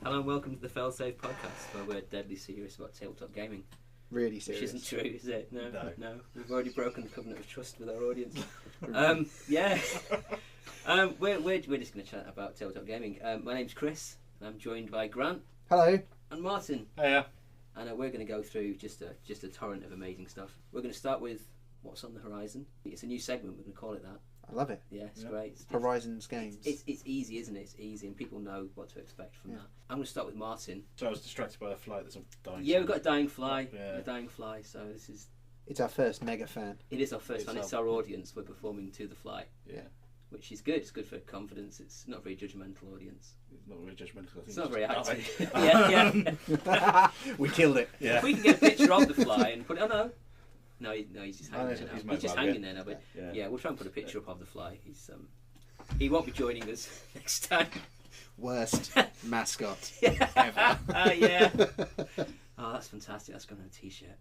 Hello and welcome to the Failsafe podcast, where we're deadly serious about tabletop gaming. Really serious. Which isn't true, is it? No. We've already broken the covenant of trust with our audience. We're just going to chat about tabletop gaming. My name's Chris, and I'm joined by Grant. Hello. And Martin. Hiya. And we're going to go through just a torrent of amazing stuff. We're going to start with what's on the horizon. It's a new segment. We're going to call it that. I love it. Yeah, it's great. Horizons games. It's easy, isn't it? It's easy, and people know what to expect from that. I'm going to start with Martin. So I was distracted by a fly that's dying. Yeah, we've got a dying fly. Yeah. A dying fly. So this is. It's our first mega fan. It is our first fan. It's our audience. We're performing to the fly. Yeah. Which is good. It's good for confidence. It's not a very judgmental audience. It's not very judgmental. I think It's not very just active. die. yeah. We killed it. Yeah. If we can get a picture of the fly and put it. Oh no, he's just hanging there now. he's He's just mobile, hanging there now. But Yeah. we'll try and put a picture up of the fly. He won't be joining us next time. Worst mascot Yeah. ever. Yeah. Oh, that's fantastic. That's going on a t-shirt.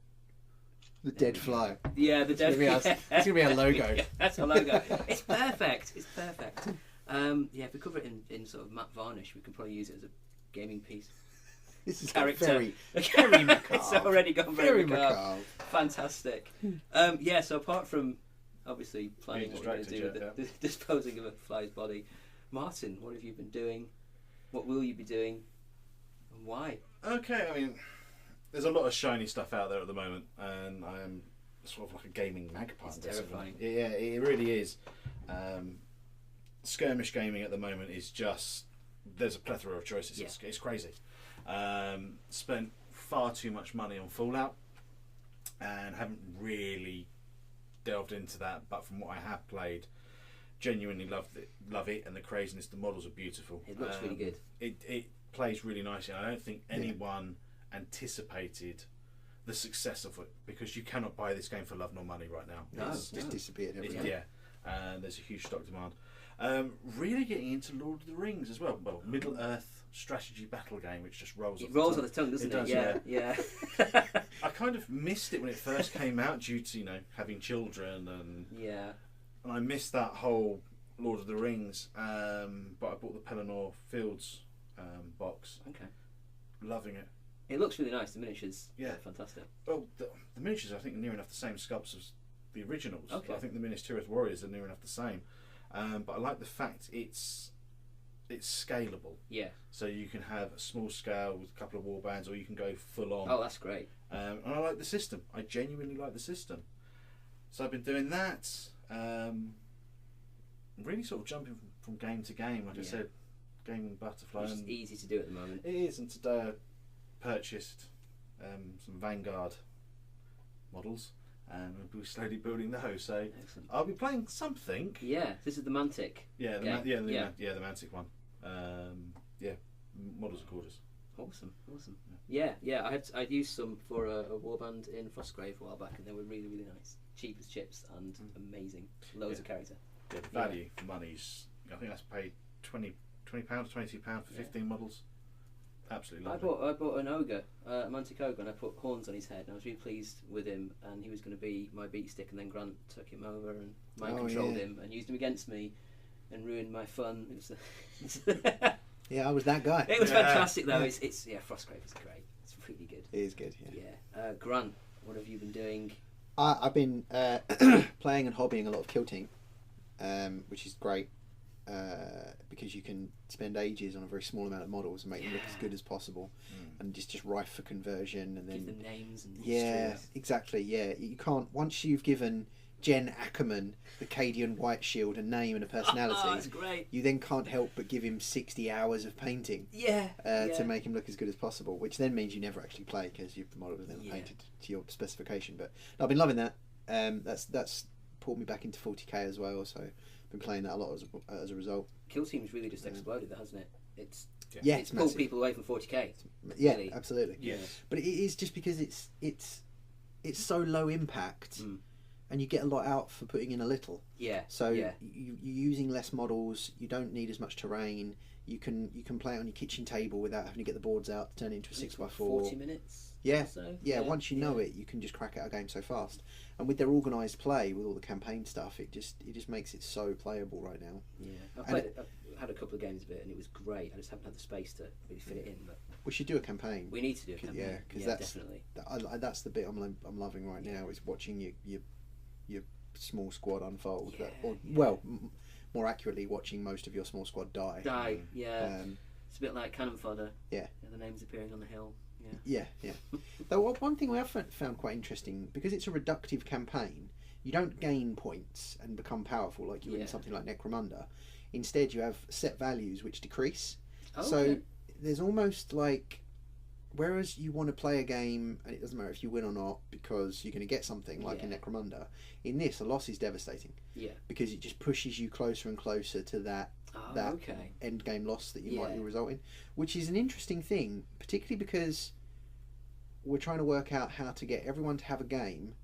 The dead fly. Yeah, the dead. It's going to be our logo. Yeah, that's our logo. It's perfect. It's perfect. If we cover it in sort of matte varnish, we can probably use it as a gaming piece. This is Character. very macabre. It's already gone very macabre. macabre. Fantastic. So apart from obviously planning what we're going to do with the disposing of a fly's body, Martin, what have you been doing? What will you be doing? And why? Okay, I mean, there's a lot of shiny stuff out there at the moment, and I am sort of like a gaming magpie. It's terrifying. Yeah, it really is. Skirmish gaming at the moment is just, there's a plethora of choices. Yeah. It's crazy. Spent far too much money on Fallout and haven't really delved into that, but from what I have played, genuinely love it, and the craziness. The models are beautiful. It looks really good. It plays really nicely. I don't think anyone anticipated the success of it, because you cannot buy this game for love nor money right now. No, It's just disappeared everywhere. There's a huge stock demand. Really getting into Lord of the Rings as well. Well, Middle Earth strategy battle game, which just rolls. It rolls on the tongue, doesn't it? Does, Yeah. I kind of missed it when it first came out due to having children and I missed that whole Lord of the Rings. But I bought the Pelennor Fields box. Okay. Loving it. It looks really nice. The miniatures. Yeah. Fantastic. Well, the miniatures I think are near enough the same sculpts as the originals. Okay. I think the Minas Tirith Warriors are near enough the same. But I like the fact it's scalable. Yeah. So you can have a small scale with a couple of warbands, or you can go full on. Oh, that's great. And I like the system. I genuinely like the system. So I've been doing that. Really sort of jumping from game to game. Like I said, gaming butterfly. It's just easy to do at the moment. It is, and today I purchased some Vanguard models, and we'll be slowly building those. So Excellent. I'll be playing something. Yeah, this is the Mantic. Yeah, the game. the Mantic one. Models are gorgeous. Awesome. Yeah. I'd used some for a warband in Frostgrave a while back, and they were really, really nice. Cheap as chips and amazing. Loads of character. Yeah, the value for money's. I think that's paid £20, £22 for 15 models. Absolutely lovely. I bought an ogre, a Mantic ogre, and I put horns on his head, and I was really pleased with him. And he was going to be my beat stick, and then Grant took him over and mind controlled him and used him against me, and ruined my fun. It was Yeah, I was that guy. It was fantastic though. It's Frostgrave is great. It's really good. It is good. Yeah. Grant, what have you been doing? I've been playing and hobbying a lot of kilting, which is great because you can spend ages on a very small amount of models and make them look as good as possible, and just rife for conversion. And then give them names and histories. Exactly. Yeah, you can't, once you've given Jen Ackerman the Cadian White Shield a name and a personality. That's great. You then can't help but give him 60 hours of painting. To make him look as good as possible, which then means you never actually play because your model was never painted to your specification. But I've been loving that. That's pulled me back into 40k as well. So I've been playing that a lot as a result. Kill Team's really just exploded, hasn't it? It's it's pulled massive. people away from 40k. Yeah, really. Absolutely. Yeah. But it is just because it's so low impact. And you get a lot out for putting in a little. Yeah. So you're using less models. You don't need as much terrain. You can play it on your kitchen table without having to get the boards out to turn it into a 6x4. 40 minutes. Yeah. Or so. Yeah. Once you know it, you can just crack out a game so fast. And with their organised play, with all the campaign stuff, it just makes it so playable right now. Yeah. had a couple of games of it, and it was great. I just haven't had the space to really fit it in. But we should do a campaign. We need to do a campaign. Yeah, because definitely. That's the bit I'm loving right now, is watching your small squad unfold. More accurately, watching most of your small squad die. Yeah. It's a bit like cannon fodder. Yeah. The names appearing on the hill. Yeah. Though one thing I found quite interesting, because it's a reductive campaign, you don't gain points and become powerful like you would in something like Necromunda. Instead, you have set values which decrease. So there's almost like, whereas you want to play a game and it doesn't matter if you win or not because you're going to get something like in Necromunda, in this a loss is devastating. Yeah. Because it just pushes you closer and closer to that end game loss that you might result in, which is an interesting thing, particularly because we're trying to work out how to get everyone to have a game,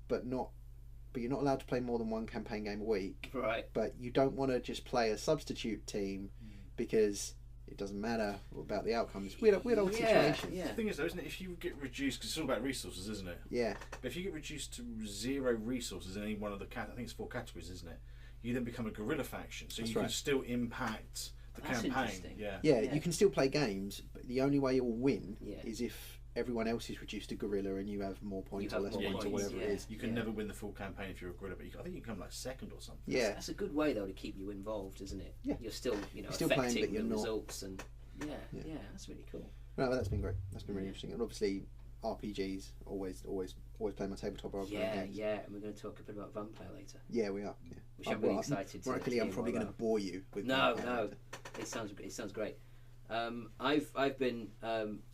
but you're not allowed to play more than one campaign game a week. Right. But you don't want to just play a substitute team because it doesn't matter about the outcomes. Weird old situation. Yeah. The thing is, though, isn't it? If you get reduced, because it's all about resources, isn't it? Yeah. But if you get reduced to 0 resources in any one of the I think it's 4 categories, isn't it? You then become a guerrilla faction, so you can still impact the campaign. Yeah, you can still play games, but the only way you'll win is if everyone else is reduced to guerrilla and you have more points or less points or whatever it is. You can never win the full campaign if you're a guerrilla, but I think you can come like second or something. Yeah, that's a good way though to keep you involved, isn't it? Yeah, you're still still affecting playing, but you're the not. results and that's really cool. No, that's been great. That's been really interesting, and obviously RPGs always play my tabletop RPG games. Yeah, and we're going to talk a bit about Vampire later. Yeah, we are. Yeah. Which I'm really excited. I'm probably going to bore you with. No. It sounds great. I've been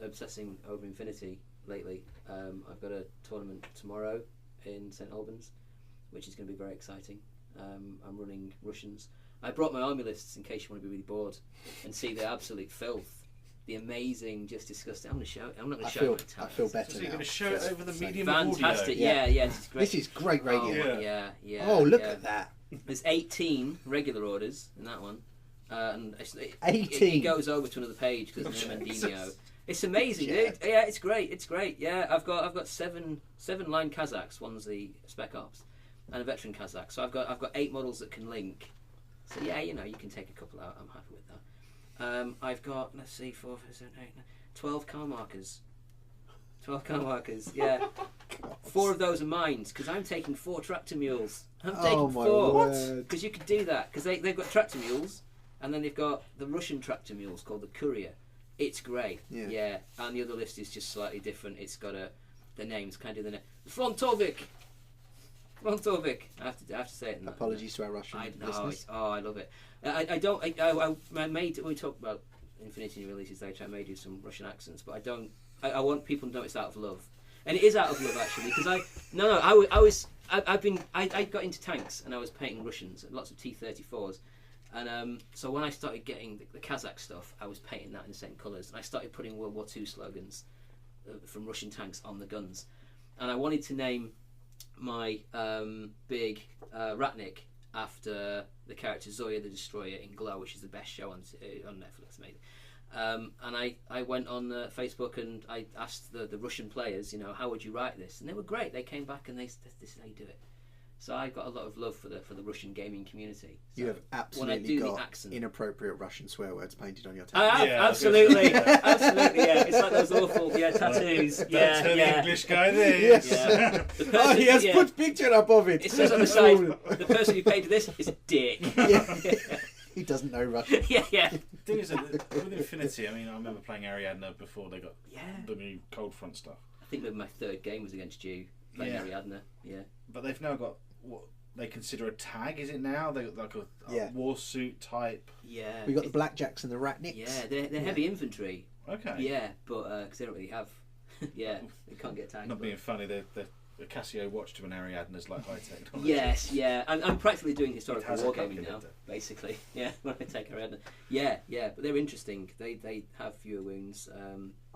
obsessing over Infinity lately. I've got a tournament tomorrow in St Albans, which is going to be very exciting. I'm running Russians. I brought my army lists in case you want to be really bored and see the absolute filth. The amazing, just disgusting. I'm not going to show I feel better so now. you're going to show it over the medium fantastic. audio? Yeah, this is great. This is great radio. Yeah. Oh, look at that. There's 18 regular orders in that one. And 18. It goes over to another page because of Mendino. It's amazing, dude. Yeah, it's great. Yeah, I've got seven line Kazakhs. One's the Spec Ops, and a veteran Kazakh. So I've got 8 models that can link. So yeah, you can take a couple out. I'm happy with that. I've got 4, 5, 7, 8, 9, 12 car markers. 12 car markers. Yeah. 4 of those are mine because I'm taking 4 tractor mules. I'm taking 4 because you could do that because they've got tractor mules. And then they've got the Russian tractor mules called the Courier. It's great. Yeah. And the other list is just slightly different. It's got the names, kind of the name. Frontovik. I have to say it. Apologies to our Russian listeners. I love it. I made, when we talk about Infinity releases later, I may do some Russian accents, but I don't. I want people to know it's out of love, and it is out of love actually because I got into tanks and I was painting Russians, lots of T-34s. And so when I started getting the Kazakh stuff, I was painting that in the same colours. And I started putting World War II slogans from Russian tanks on the guns. And I wanted to name my big Ratnik after the character Zoya the Destroyer in Glow, which is the best show on Netflix. Amazing. And I went on Facebook and I asked the Russian players, how would you write this? And they were great. They came back and they said, this is how you do it. So I've got a lot of love for the Russian gaming community. So you have absolutely got inappropriate Russian swear words painted on your tattoo. I have, absolutely. Absolutely, yeah. It's like those awful tattoos. Don't tell the English guy this. Yeah. He has put picture up of it. It says on the side, the person who painted this is a dick. He doesn't know Russian. Yeah. The thing is, with Infinity, I remember playing Ariadne before they got the new Cold Front stuff. I think maybe my 3rd game was against you, playing Ariadne. Yeah. But they've now got what they consider a tag, is it now? They got like a war suit type. Yeah. We got the Blackjacks and the Ratniks. Yeah, they're heavy infantry. Okay. Yeah, but because they don't really have. They can't get tagged. Not being funny, the Casio watch to an Ariadne is like high technology. Yes, yeah. I'm practically doing historical wargaming now, basically. Yeah, when I take Ariadne. Yeah, but they're interesting. They have fewer wounds.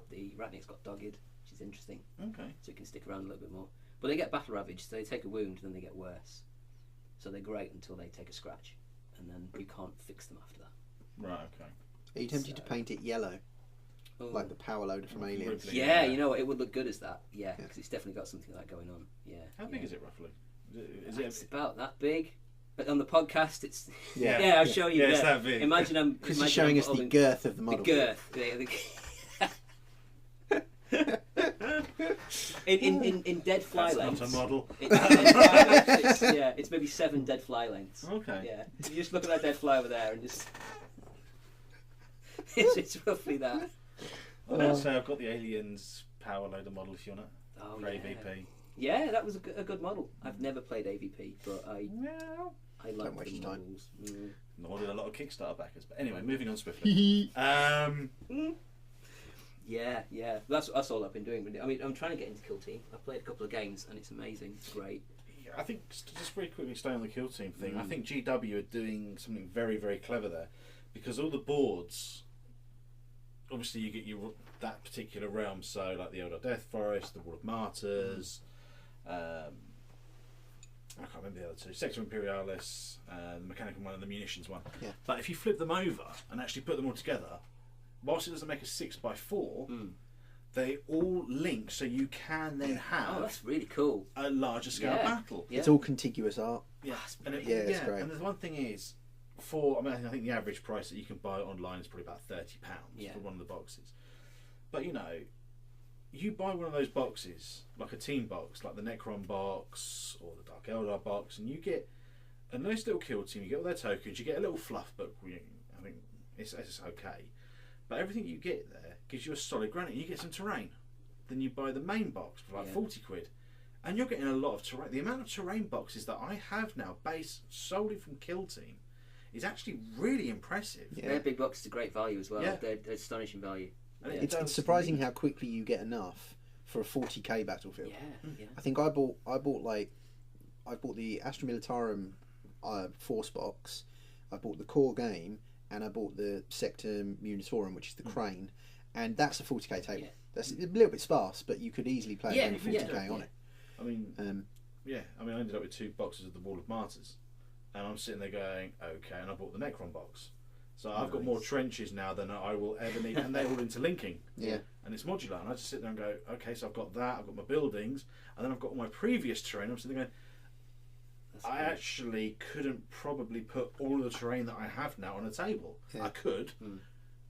The Ratnik's got dogged, which is interesting. Okay. So you can stick around a little bit more. But they get battle ravaged, so they take a wound, then they get worse. So they're great until they take a scratch, and then you can't fix them after that. Right, okay. Are you tempted to paint it yellow? Like the power loader from Aliens? Yeah, you know what, it would look good as that. Because it's definitely got something like that going on. Yeah. How big is it roughly? It's about that big. But on the podcast, it's yeah. I'll show you. Yeah, it's that big. Imagine Chris is showing us the girth of the model. The girth. In dead fly lengths. That's not a model. It's maybe 7 dead fly lengths. Okay. Yeah, you just look at that dead fly over there and just it's roughly that. I'd say I've got the Aliens Power Loader model if you want it. Oh, for AVP. Yeah, that was a good model. I've never played AVP, but I like the models. Nor did a lot of Kickstarter backers. But anyway, moving on swiftly. Yeah. That's all I've been doing. I mean, I'm trying to get into Kill Team. I've played a couple of games and it's amazing. It's great. Yeah, I think just very quickly stay on the Kill Team thing. I think GW are doing something very, very clever there, because all the boards, obviously you get that particular realm. So like the Eldar Death Forest, the Wall of Martyrs. I can't remember the other two. Sector Imperialis, the mechanical one, and the munitions one. Yeah. But if you flip them over and actually put them all together, whilst it doesn't make a 6x4, they all link, so you can then have. Oh, that's really cool. A larger scale battle. Yeah. It's all contiguous art. Yeah, it's great. And the one thing is, I think the average price that you can buy it online is probably about £30 for one of the boxes. But you buy one of those boxes, like a team box, like the Necron box or the Dark Eldar box, and you get a nice little Kill Team. You get all their tokens. You get a little fluff book. I think it's okay, but everything you get there gives you a solid granite. You get some terrain. Then you buy the main box for like £40, and you're getting a lot of terrain. The amount of terrain boxes that I have now, based solely from Kill Team, is actually really impressive. Yeah. Their big boxes are great value as well. Yeah. They're astonishing value. It's surprising how quickly you get enough for a 40k battlefield. Yeah. I think I bought the Astra Militarum Force box, I bought the core game, and I bought the Sector Munitorum, which is the crane, and that's a 40k table. Yeah. That's a little bit sparse, but you could easily play 40k on it. I mean, I ended up with 2 boxes of the Wall of Martyrs, and I'm sitting there going, okay, and I bought the Necron box. So I've got more trenches now than I will ever need, and they're all interlinking. Yeah. And it's modular, and I just sit there and go, okay, so I've got that, I've got my buildings, and then I've got all my previous terrain. I'm sitting there going, I actually couldn't probably put all of the terrain that I have now on a table. Yeah. I could.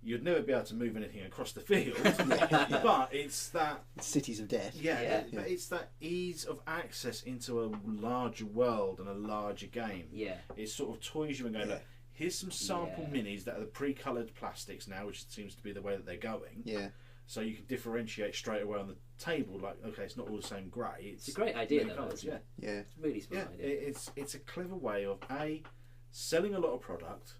You'd never be able to move anything across the field, but it's that cities of death. But it's that ease of access into a larger world and a larger game. Yeah. It sort of toys you and going, look, here's some sample minis that are the pre-coloured plastics now, which seems to be the way that they're going. Yeah. So you can differentiate straight away on the table. Like, okay, it's not all the same grey. It's a great idea, though. It's a really smart idea. It's a clever way of selling a lot of product,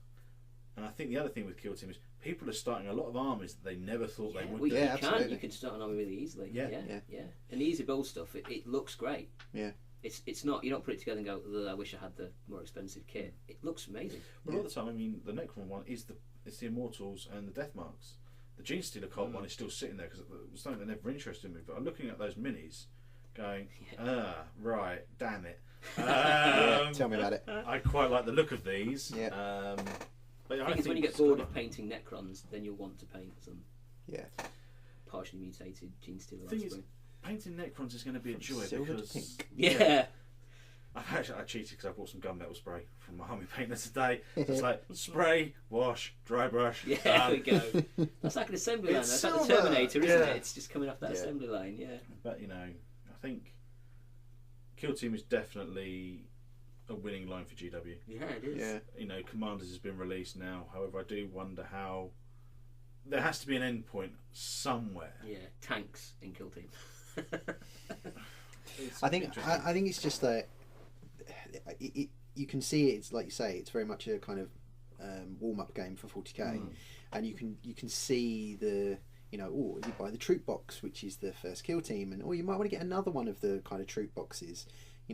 and I think the other thing with Kill Team is people are starting a lot of armies that they never thought they would. Well, do. You can start an army really easily. Yeah. And the easy build stuff, it looks great. Yeah. It's not, you don't put it together and go, I wish I had the more expensive kit. It looks amazing. But all the time, I mean, the Necron one is it's the Immortals and the Death Marks. The Gene Stealer Cult one is still sitting there because it was something that never interested me. But I'm looking at those minis, going, right, damn it. Tell me about it. I quite like the look of these. Yeah. But I think when you get bored of painting Necrons, then you'll want to paint some partially mutated Gene Stealer. Painting Necrons is going to be a joy because pink. I cheated because I bought some gunmetal spray from my army painter today. So it's like spray, wash, dry brush. Yeah, there we go. That's like an assembly line. That's like the Terminator, isn't it? It's just coming off that assembly line. Yeah. But I think Kill Team is definitely a winning line for GW. Yeah, it is. Yeah. Commanders has been released now. However, I do wonder how there has to be an end point somewhere. Yeah, tanks in Kill Team. I think it's just that you can see it's like you say, it's very much a kind of warm up game for 40k, and you can see the you buy the troop box, which is the first Kill Team, and you might want to get another one of the kind of troop boxes.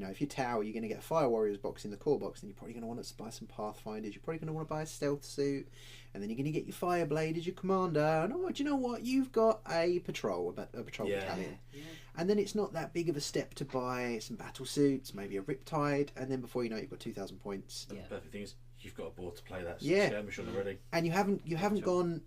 If you're Tower, you're going to get a Fire Warriors box in the core box, then you're probably going to want to buy some Pathfinders, you're probably going to want to buy a Stealth Suit, and then you're going to get your Fireblade as your commander, and do you know what? You've got a patrol battalion. Yeah. And then it's not that big of a step to buy some battle suits, maybe a Riptide, and then before you know it, you've got 2,000 points. The perfect thing is, you've got a board to play that skirmish on already. And you haven't gone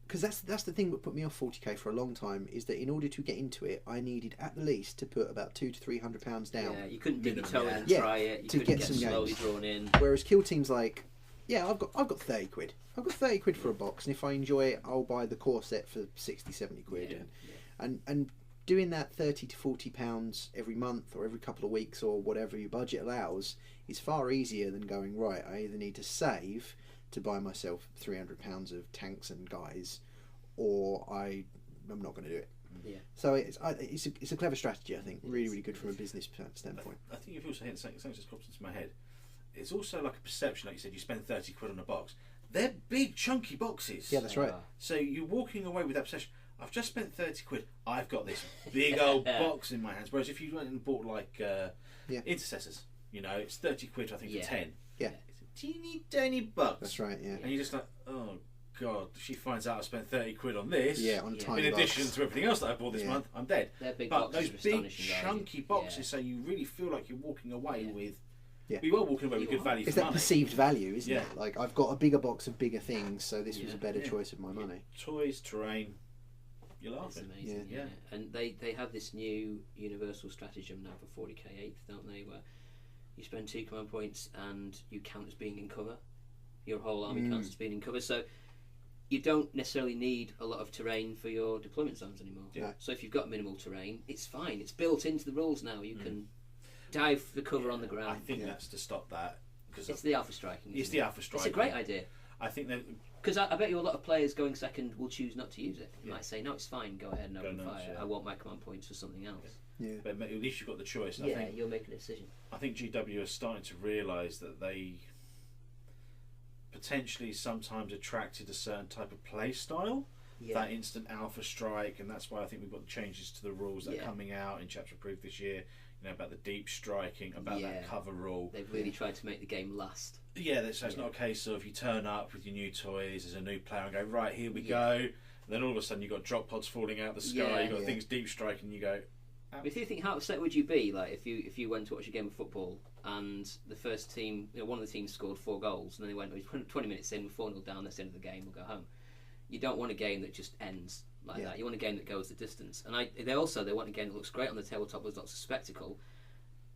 because that's the thing that put me off 40k for a long time, is that in order to get into it, I needed at the least to put about £200 to £300 down. Yeah, you couldn't dip your toe in and Yeah, try it. You to couldn't get some slowly games. drawn in. Whereas Kill Team's like, yeah, I've got 30 quid. I've got 30 quid for a box, and if I enjoy it, I'll buy the core set for 60, 70 quid. And doing that £30 to £40 every month or every couple of weeks or whatever your budget allows is far easier than going, right, I either need to save to buy myself £300 of tanks and guys, or I'm not going to do it. Yeah. So it's a clever strategy, I think. Really, really good from a business standpoint. I think you've also hit something just popped into my head. It's also like a perception, like you said, you spend 30 quid on a box. They're big, chunky boxes. Yeah, that's right. So you're walking away with that perception. I've just spent 30 quid. I've got this big old box in my hands. Whereas if you went and bought like Intercessors, you know, it's 30 quid, I think, for 10. Yeah. It's a teeny tiny box. That's right, yeah. And you're just like, oh, God, she finds out I spent 30 quid on this. Yeah, on a tiny in addition box. to everything else that I bought this month, I'm dead. They're big but boxes those are big, astonishing chunky value. boxes, so you really feel like you're walking away with... Yeah. We were walking away with good value for It's money. that perceived value, isn't Yeah. it? Like, I've got a bigger box of bigger things, so this was a better choice of my money. Toys, terrain, you're laughing. It's amazing, yeah. And they have this new universal stratagem now for 40k 8th, don't they, where you spend 2 command points and you count as being in cover. Your whole army counts as being in cover, so you don't necessarily need a lot of terrain for your deployment zones anymore. Yeah. So if you've got minimal terrain, it's fine. It's built into the rules now. You can dive for cover on the ground. I think that's to stop that. It's the alpha striking. It's the alpha striking. It's a great idea. I think that... Because I bet you a lot of players going second will choose not to use it. They might say, no, it's fine, go ahead and open fire. I want my command points for something else. Yeah. But at least you've got the choice. Yeah, you'll make a decision. I think GW are starting to realise that they potentially sometimes attracted a certain type of play style. That instant alpha strike, and that's why I think we've got changes to the rules that are coming out in Chapter Approved this year. You know, about the deep striking, about that cover rule. They've really tried to make the game last. Yeah, so it's not a case of you turn up with your new toys as a new player and go, right, here we go. And then all of a sudden you've got drop pods falling out the sky, you've got things deep striking, and you go... If you think, how upset would you be, like, if you went to watch a game of football and the first team, one of the teams scored 4 goals, and then they went 20 minutes in, 4-0 down, that's the end of the game, we'll go home. You don't want a game that just ends like that. You want a game that goes the distance. And they want a game that looks great on the tabletop with lots of spectacle,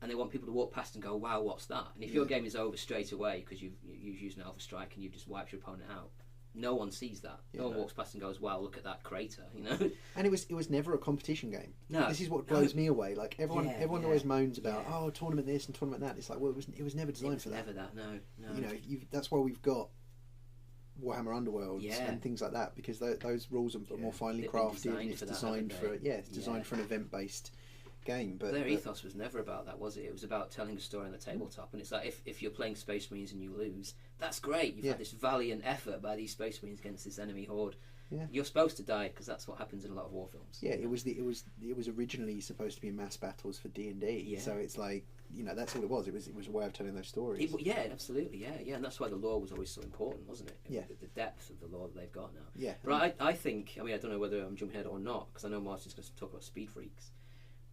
and they want people to walk past and go, wow, what's that? And if your game is over straight away because you've used an alpha strike and you've just wiped your opponent out, no one sees that. No one walks past and goes, wow, look at that crater, you know. And it was never a competition game. No, this is what blows me away. Like everyone always moans about tournament this and tournament that. It's like, well, it was never designed for that. Never that. No. You know, that's why we've got Warhammer Underworlds and things like that, because those rules are more finely crafted and it's designed for an event-based game. But their ethos was never about that, was it? It was about telling a story on the tabletop. And it's like, if you're playing Space Marines and you lose, that's great. You've had this valiant effort by these Space Marines against this enemy horde. Yeah. You're supposed to die because that's what happens in a lot of war films. Yeah, it was originally supposed to be mass battles for D&D. Yeah. So it's like, you know, that's all it was. It was a way of telling those stories. Absolutely, and that's why the lore was always so important, wasn't it? Yeah. The depth of the lore that they've got now. Yeah. But I think, I don't know whether I'm jumping ahead or not, because I know Martin's going to talk about Speed Freaks.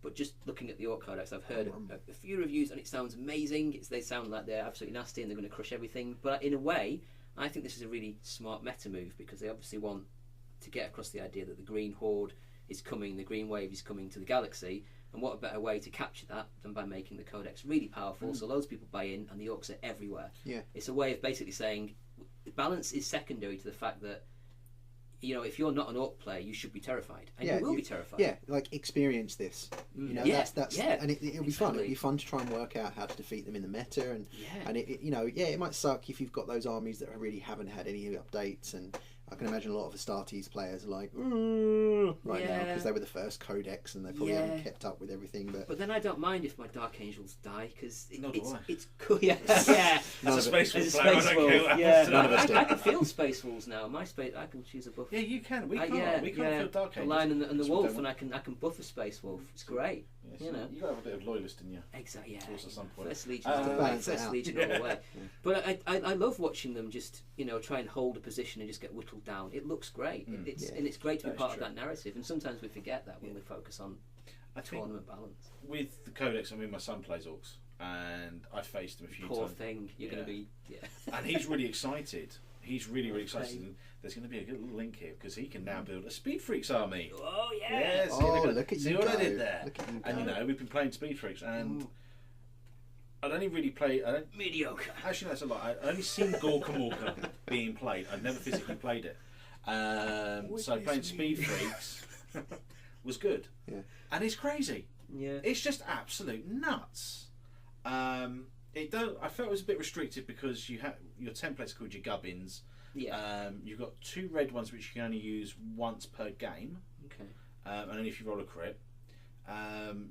But just looking at the Orc Codex, I've heard a few reviews and it sounds amazing. They sound like they're absolutely nasty and they're going to crush everything. But in a way, I think this is a really smart meta move, because they obviously want to get across the idea that the Green Horde is coming, the Green Wave is coming to the galaxy, and what a better way to capture that than by making the Codex really powerful, so loads of people buy in and the Orcs are everywhere. Yeah. It's a way of basically saying balance is secondary to the fact that, you know, if you're not an Orc player, you should be terrified, and you will be terrified. Yeah, like experience this. You know, and it'll be fun. It'll be fun to try and work out how to defeat them in the meta, and it might suck if you've got those armies that really haven't had any updates, and I can imagine a lot of Astartes players are like now because they were the first Codex and they probably haven't kept up with everything. But then I don't mind if my Dark Angels die, because it's cool. As a Space Wolf player, I don't care. None of us do. I can feel Space Wolves now. I can choose a buff. Yeah, you can. We can't. We can't feel Dark Angels. The Lion and the Wolf, and I can buff a Space Wolf. It's great. Yes, you know, you got to have a bit of loyalist in you. Exactly. Yeah. At some point. First Legion all the way. But I love watching them just try and hold a position and just get whittled down. It looks great. It's great to be part of that narrative. And sometimes we forget that when we focus on tournament balance. With the Codex, my son plays Orcs, and I faced him a few times. Poor thing. You're going to be. Yeah. And he's really excited he's really excited. And there's going to be a good link here because he can now build a Speed Freaks army. Oh yeah! Yes. Oh, look at you! See what I did there? Look at you and go. we've been playing Speed Freaks, and I'd only really play. Mediocre. Actually, that's a lot. I'd only seen Gorka Morka being played. I'd never physically played it. So playing Speed Freaks was good. Yeah. And it's crazy. Yeah. It's just absolute nuts. I felt it was a bit restricted because you have your templates called your gubbins. Yeah. You've got 2 red ones which you can only use once per game. Okay. And only if you roll a crit.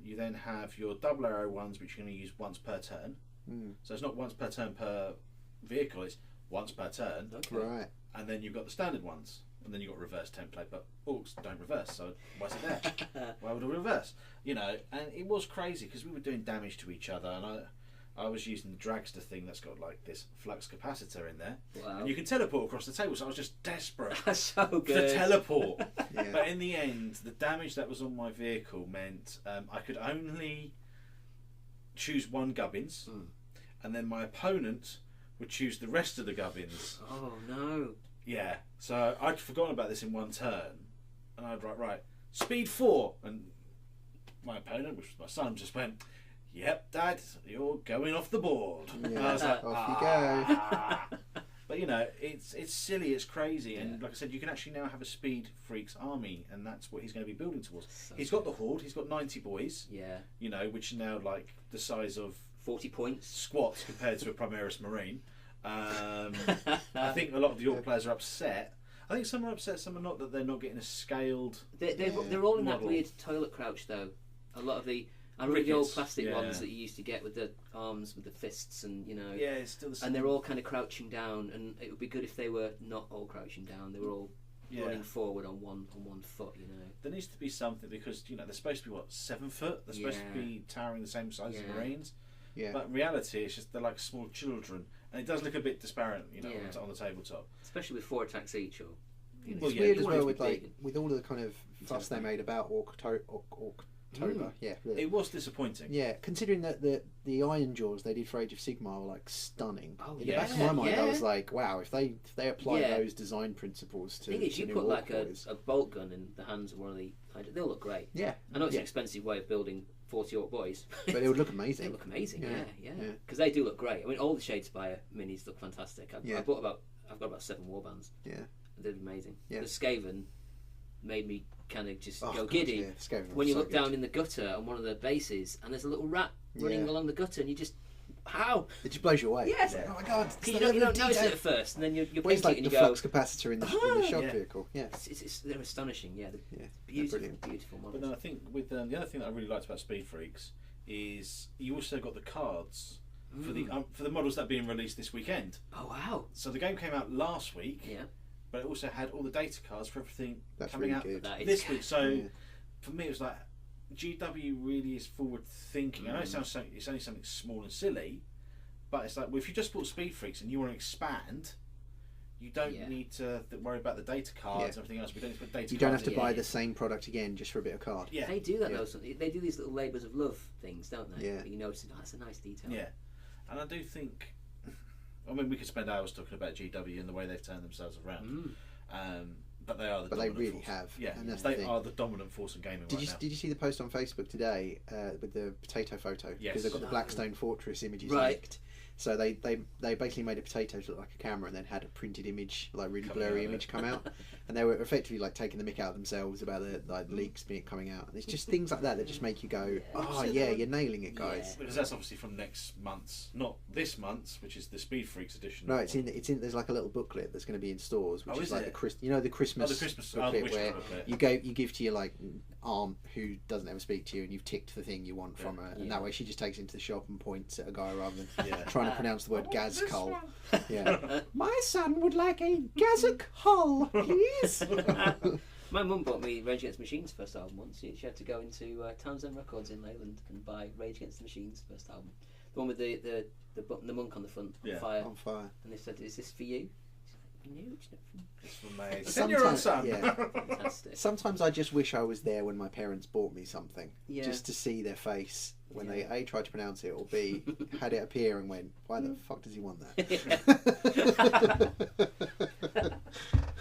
You then have your double arrow ones which you're going to use once per turn. So it's not once per turn per vehicle, it's once per turn. Okay. Right. And then you've got the standard ones. And then you've got reverse template, but orcs don't reverse, so why is it there? Why would I reverse? You know, and it was crazy because we were doing damage to each other, and I was using the dragster thing that's got like this flux capacitor in there. Wow. And you can teleport across the table, so I was just desperate So good. to teleport. Yeah. But in the end, the damage that was on my vehicle meant I could only choose 1 gubbins, and then my opponent would choose the rest of the gubbins. Oh no. Yeah, so I'd forgotten about this in 1 turn, and I'd write, right, speed 4, and my opponent, which was my son, just went, yep, Dad, you're going off the board. Yeah. And I was like, Off you go. But you know, it's silly, it's crazy, and like I said, you can actually now have a Speed Freaks army, and that's what he's going to be building towards. So He's got the Horde, he's got 90 boys, Yeah. you know, which are now like the size of 40 points. squats compared to a Primaris Marine. I think a lot of the York players are upset. I think some are upset, some are not, that they're not getting a scaled. They're all in that model. weird toilet crouch though. A lot of the I remember the old Rickets, plastic ones that you used to get with the arms with the fists and you know. Yeah, it's still the same. And they're all kind of crouching down, and it would be good if they were not all crouching down. They were all running forward on one foot. You know. There needs to be something because you know they're supposed to be 7 foot. They're supposed to be towering the same size as Marines. Yeah. But in reality, it's just they're like small children, and it does look a bit disparate, you know, on the tabletop. Especially with 4 attacks each, or. You know, It's weird as well with all the kind of fuss they made about Orktober. Yeah, really. It was disappointing. Yeah, considering that the Iron Jaws they did for Age of Sigmar were like stunning. Oh, in the back of my mind, I was like, wow, if they apply those design principles to. The thing is, you new put like a Warcrawlers. bolt gun in the hands of one of the. They'll look great. Yeah, I know it's an expensive way of building 40 Orc boys, but it would look amazing. They look amazing. Yeah. Because they do look great. I mean, all the Shadespire minis look fantastic. I've got about 7 warbands. Yeah. They're amazing. Yeah. The Skaven made me kind of just go God, giddy yeah. when you look down in the gutter on one of the bases and there's a little rat running along the gutter and you just it just blows you away. Yes. Oh my God! You don't notice it at first, and then you're painting like it and you the go. flux capacitor in the shop vehicle. Yeah, they're astonishing. Yeah, beautiful models. But then I think with the other thing that I really liked about Speed Freaks is you also got the cards for the models that are being released this weekend. Oh wow! So the game came out last week. Yeah. But it also had all the data cards for everything coming out this week. So for me, it was like GW really is forward thinking. I know it's only something small and silly, but it's like well, if you just bought Speed Freaks and you want to expand, you don't need to worry about the data cards and everything else. We don't need to put data. You don't have to buy the same product again just for a bit of card. Yeah, they do that though. They do these little labours of love things, don't they? Yeah. You notice that's a nice detail. Yeah, and I do think. I mean, we could spend hours talking about GW and the way they've turned themselves around, but they are the. But dominant they really force. have. Yeah, they are the dominant force in gaming right now. Did you see the post on Facebook today with the potato photo? Yes. Because they've got the Blackstone Fortress images leaked. So they basically made a potato to look like a camera and then had a printed image, like really blurry image come out, and they were effectively like taking the mick out of themselves about the leaks coming out. And it's just things like that just make you go, oh yeah, you're nailing it, guys. Yeah. Because that's obviously from next month's, not this month's, which is the Speed Freaks edition. No, it's in. There's like a little booklet that's going to be in stores, which is like the Christmas booklet where you give to your like aunt who doesn't ever speak to you, and you've ticked the thing you want from her, and that way she just takes it into the shop and points at a guy rather than trying to pronounce the word Gazcull. Yeah. My son would like a Gazak Hull, please. My mum bought me Rage Against the Machine's first album once. She had to go into Townsend Records in Leyland and buy Rage Against the Machine's first album. The one with the monk on the front, on fire. On fire. And they said, "Is this for you?" It's for my 10-year-old son. Yeah. Fantastic. Sometimes I just wish I was there when my parents bought me something, just to see their face when they A, tried to pronounce it, or B, had it appear and went, why the fuck does he want that?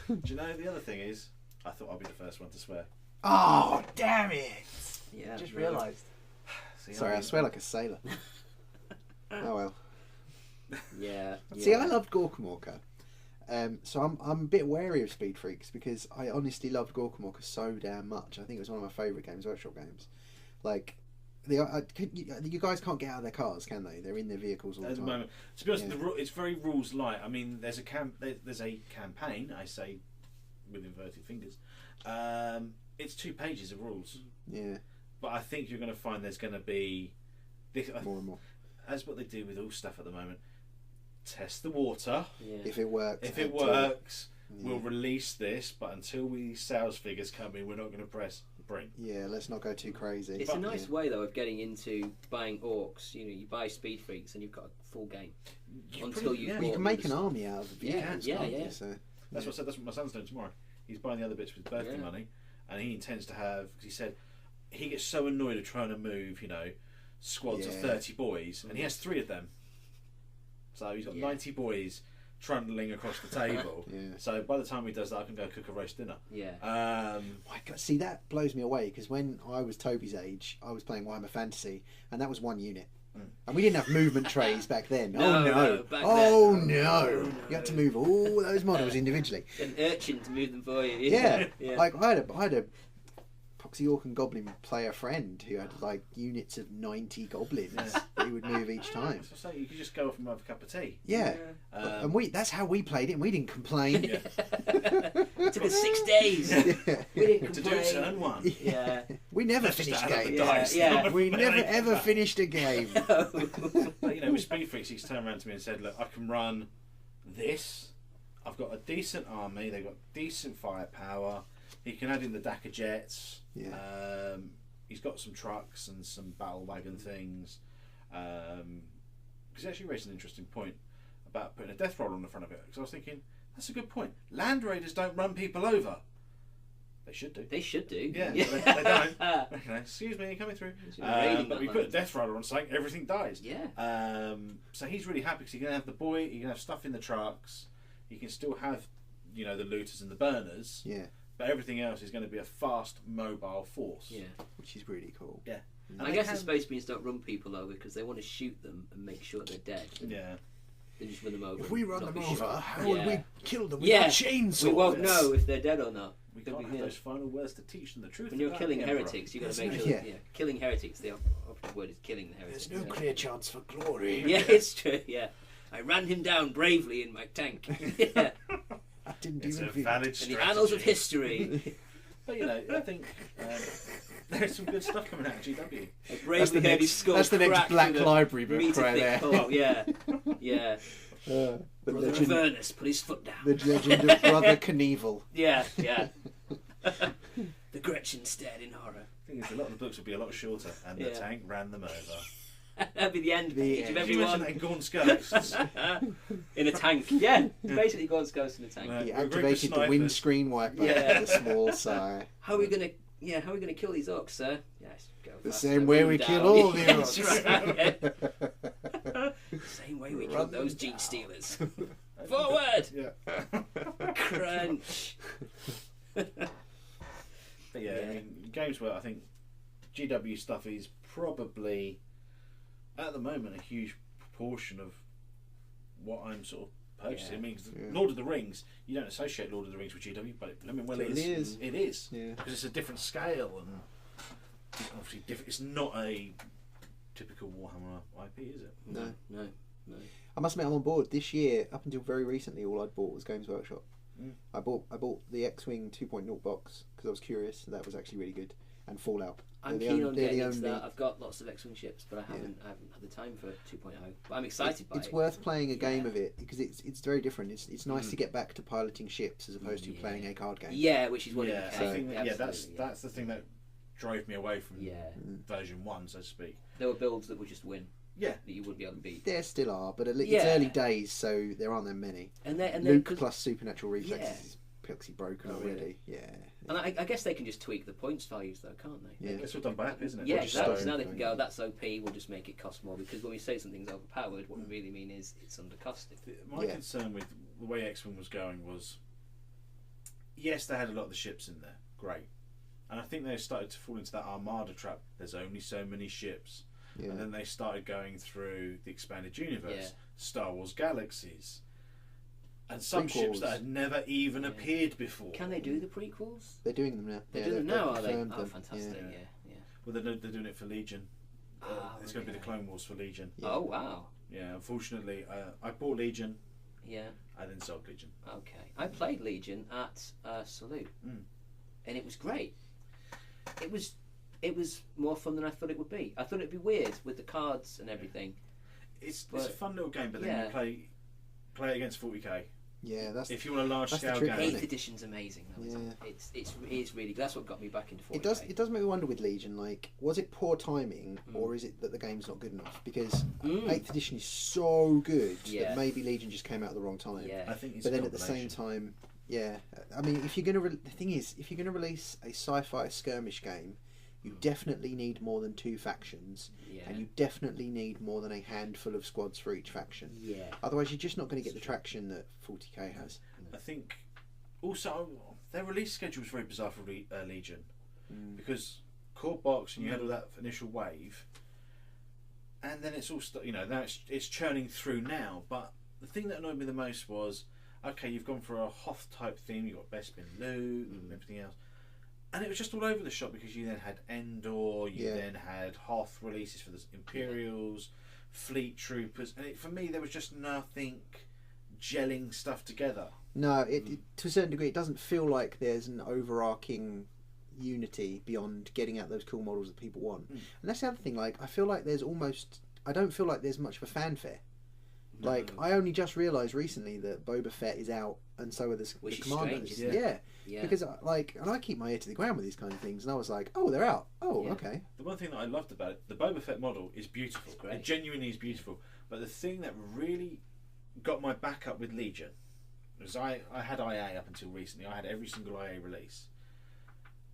Do you know, the other thing is, I thought I'd be the first one to swear. Oh, damn it! Yeah, Just realised. See, Sorry, I swear like a sailor. Oh well. Yeah. See, I loved Gorkamorka. So I'm a bit wary of Speed Freaks because I honestly loved Gorkamorka so damn much. I think it was one of my favourite Games Workshop games. Like, you guys can't get out of their cars, can they? They're in their vehicles all the time. At the moment, to be honest, it's very rules light. I mean, there's a campaign. I say with inverted fingers. It's 2 pages of rules. Yeah. But I think you're going to find there's going to be more and more. That's what they do with all stuff at the moment. Test the water. Yeah. If it works. If it works, we'll release this. But until sales figures come in, we're not going to press bring. Yeah, let's not go too crazy. It's a nice way though of getting into buying orcs. You know, you buy Speed Freaks and you've got a full game. You can make an army out of it. Yeah. So, that's what I said. That's what my son's doing tomorrow. He's buying the other bits with birthday money, and he intends to have. Because he said he gets so annoyed of trying to move, squads of 30 boys, and he has 3 of them. So he's got 90 boys trundling across the table. So by the time he does that, I can go cook a roast dinner. See, that blows me away because when I was Toby's age, I was playing Warhammer Fantasy, and that was 1 unit. And we didn't have movement trays back then. No. You had to move all those models individually. An urchin to move them for you. Yeah. Like I had a Proxy Orc and Goblin player friend who had like units of 90 goblins that he would move each time. So you could just go off and have a cup of tea. Yeah. And that's how we played it, and we didn't complain. It took us 6 days. We didn't complain. To do turn 1. Yeah. We never finished games. We never ever finished a game. But with Speed Freaks, he's turned around to me and said, look, I can run this. I've got a decent army. They've got decent firepower. He can add in the Dakar jets. He's got some trucks and some battle wagon things. Because he actually raised an interesting point about putting a death roll on the front of it. Because I was thinking, that's a good point. Land Raiders don't run people over. They should do. They should do. Yeah, but they don't. Excuse me, you're coming through. But we put a death roller on something, everything dies. Yeah. So he's really happy because he can have the boy, he can have stuff in the trucks, he can still have, the looters and the burners. Yeah. But everything else is going to be a fast, mobile force. Yeah. Which is really cool. Yeah. I guess the Space Marines don't run people over because they want to shoot them and make sure they're dead. Yeah. They just run them over. If we run them over, how would we kill them with our chainsaws? We won't know if they're dead or not. We can't have those final words to teach them the truth. When you're killing heretics, you've got to make sure killing heretics, the operative word is killing the heretics. There's no clear chance for glory. Yeah, it's true, I ran him down bravely in my tank. I didn't it's even a valid strategy. In the annals of history. But I think there's some good stuff coming out of GW. That's the next Black Library book right there. Hole. Yeah. The Brother legend, Avernus put his foot down. The legend of Brother Knievel. Yeah. The Gretchen stared in horror. The thing is, a lot of the books would be a lot shorter, and the tank ran them over. That'd be the end page of everyone. In Gaunt's Ghosts. In a tank. Yeah, basically Gaunt's Ghost in a tank. He activated the windscreen wiper with a small sigh. How are we gonna kill these orcs, sir? Yes, go the same way we kill all the orcs. Same way we killed those gene stealers. Forward! Crunch! But I mean, games where I think GW stuff is probably, at the moment, a huge proportion of what I'm sort of purchasing. I mean, Lord of the Rings, you don't associate Lord of the Rings with GW, but it is. It is. Because it's a different scale, and obviously it's not a typical Warhammer IP, is it? No. I must admit, I'm on board. This year, up until very recently, all I'd bought was Games Workshop. I bought the X-Wing 2.0 box because I was curious. That was actually really good. And Fallout. I'm keen on getting into that. I've got lots of X-Wing ships, but I haven't had the time for 2.0. But I'm excited by it. It's worth playing a game of it because it's very different. It's nice to get back to piloting ships as opposed to playing a card game. Yeah, which is what that's the thing that drove me away from version 1, so to speak. There were builds that would just win. that you wouldn't be able to beat. There still are, but it's early days, so there aren't that many. And Luke plus supernatural reflexes is pixie broken already. Really? Yeah. And I guess they can just tweak the points values though, can't they? Yeah, it's all done by app, isn't it? Yeah, exactly. So now they can go, that's OP, we'll just make it cost more, because when we say something's overpowered, what we really mean is it's undercosted. My concern with the way X-Wing was going was, yes, they had a lot of the ships in there, great. And I think they started to fall into that Armada trap. There's only so many ships. Yeah. And then they started going through the expanded universe, Star Wars Galaxies, and some ships that had never even appeared before. Can they do the prequels? They're doing them now. They're doing them now, are they? Oh, fantastic! Yeah. Well, they're doing it for Legion. It's going to be the Clone Wars for Legion. Yeah. Oh wow! Yeah, unfortunately, I bought Legion. Yeah. I then sold Legion. Okay, I played Legion at Salute, and it was great. It was more fun than I thought it would be. I thought it'd be weird with the cards and everything. It's a fun little game, but then you play it against 40k. Yeah, that's if you want a large scale game. 8th edition's amazing though. It is really good. That's what got me back into 40k. It does make me wonder with Legion, like, was it poor timing or is it that the game's not good enough? Because 8th edition is so good that maybe Legion just came out at the wrong time. Yeah. I think it's but then at the same time, I mean, if you're gonna the thing is, if you're gonna release a sci-fi skirmish game, you definitely need more than 2 factions, and you definitely need more than a handful of squads for each faction. Yeah. Otherwise, you're just not going to get the traction that 40k has. I think also their release schedule was very bizarre for Legion, because core box and you had all that initial wave, and then it's all now it's churning through now. But the thing that annoyed me the most was, okay, you've gone for a Hoth type theme, you've got Bespin loot and everything else. And it was just all over the shop, because you then had Endor, you then had Hoth releases for the Imperials, Fleet Troopers, and for me there was just nothing gelling stuff together. No, to a certain degree it doesn't feel like there's an overarching unity beyond getting out those cool models that people want. And that's the other thing, like, I don't feel like there's much of a fanfare. Like, I only just realised recently that Boba Fett is out, and so are the commanders. Yeah. Because and I keep my ear to the ground with these kind of things, and I was like, oh, they're out. Oh, okay. The one thing that I loved about it, the Boba Fett model is beautiful. It genuinely is beautiful. But the thing that really got my back up with Legion was I had IA up until recently. I had every single IA release,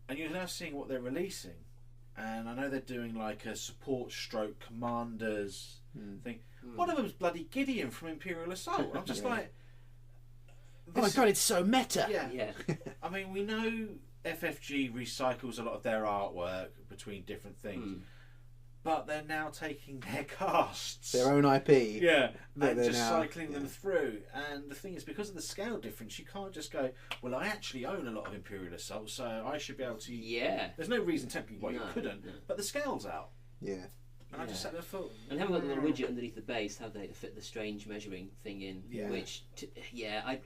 and you're now seeing what they're releasing, and I know they're doing like a support stroke commanders thing. One of them's bloody Gideon from Imperial Assault. I'm just like, oh my god, it's so meta. Yeah. I mean, we know FFG recycles a lot of their artwork between different things, but they're now taking their casts, their own IP, and just cycling them through. And the thing is, because of the scale difference, you can't just go, well, I actually own a lot of Imperial Assault, so I should be able to. Yeah. There's no reason technically why you couldn't, but the scale's out. Yeah. And I just had a thought. And they haven't got the little widget underneath the base, have they, to fit the strange measuring thing in? Which, I'd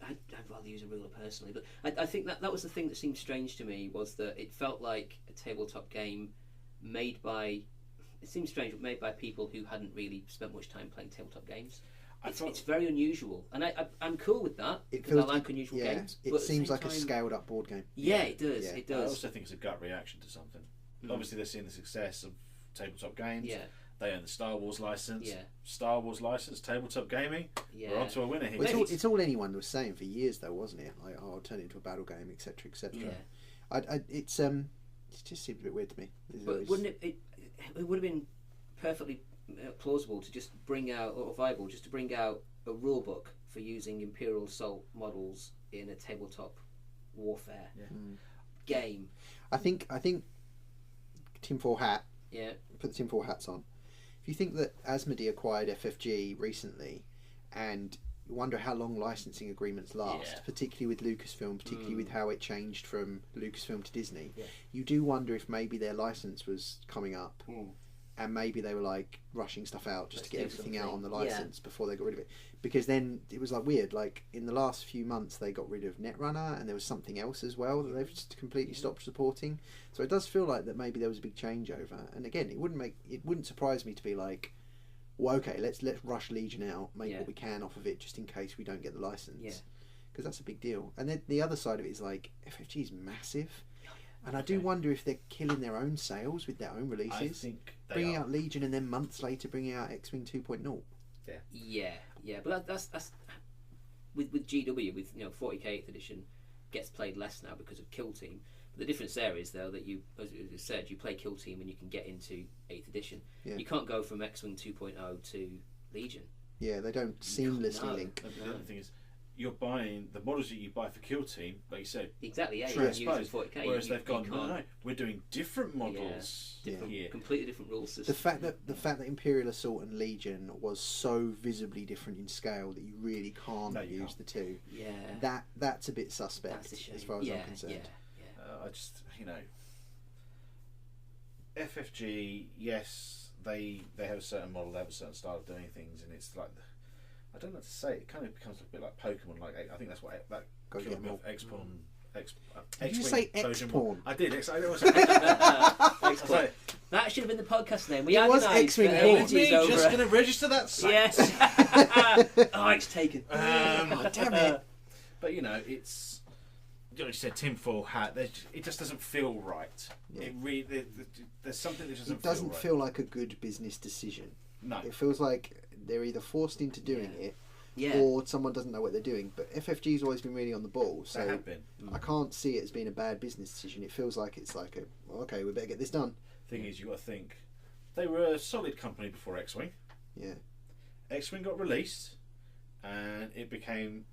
rather use a ruler personally. But I think that was the thing that seemed strange to me, was that it felt like a tabletop game made by people who hadn't really spent much time playing tabletop games. It's very unusual, and I'm cool with that, because I like unusual games. It seems like a scaled up board game. Yeah, it does. It does. I also think it's a gut reaction to something. Obviously, they're seeing the success of tabletop games. Yeah. They own the Star Wars license. Yeah. Star Wars license, tabletop gaming. Yeah. We're onto a winner here. Well, it's all anyone was saying for years, though, wasn't it? Like, I'll turn it into a battle game, etc., etc. Yeah. It just seemed a bit weird to me. But wouldn't it would have been perfectly plausible to just bring out, or viable, just to bring out a rule book for using Imperial Assault models in a tabletop warfare game. I think tinfoil hat. Yeah. Put the tinfoil hats on. If you think that Asmodee acquired FFG recently, and you wonder how long licensing agreements last, particularly with Lucasfilm, particularly with how it changed from Lucasfilm to Disney, you do wonder if maybe their license was coming up, and maybe they were like rushing stuff out just to get everything out on the license before they got rid of it. Because then it was like weird, like in the last few months they got rid of Netrunner, and there was something else as well that they've just completely stopped supporting. So it does feel like that maybe there was a big changeover. And again, it wouldn't surprise me to be like, well, okay, let's rush Legion out, make what we can off of it, just in case we don't get the license, because that's a big deal. And then the other side of it is like, FFG is massive, and I do wonder if they're killing their own sales with their own releases. I think bringing out Legion and then months later bringing out X-Wing 2.0. Yeah. But that's with GW, with 40k 8th edition gets played less now because of Kill Team. But the difference there is though that you, as you said, you play Kill Team and you can get into 8th edition. Yeah. You can't go from X-Wing 2.0 to Legion. Yeah, they don't seamlessly link. The other thing is, you're buying the models that you buy for Kill Team, like you said. Exactly, yeah. Transposed, you're using 40k. Whereas they've gone, no, we're doing different models. Completely different rules system. The fact that Imperial Assault and Legion was so visibly different in scale that you really can't use the two. Yeah. That's a bit suspect as far as I'm concerned. I just, FFG, yes, they have a certain model, they have a certain style of doing things, and it's like, I don't know what to say. It kind of becomes a bit like Pokemon. Like I think that's what that X-Pawn. Did you say X-Pawn? I did. X-Pawn. That should have been the podcast name. It was X-Wing Pawn. Just going to register that site. Yes. It's taken. Oh, damn it. But it's. You said tinfoil hat. It just doesn't feel right. Yeah. There's something that doesn't. It doesn't feel like a good business decision. No. It feels like they're either forced into doing it, or someone doesn't know what they're doing. But FFG's always been really on the ball, so they have been. I can't see it as being a bad business decision. It feels like it's like okay, we better get this done. Thing is, you got to think they were a solid company before X-Wing. Yeah. X-Wing got released, and it became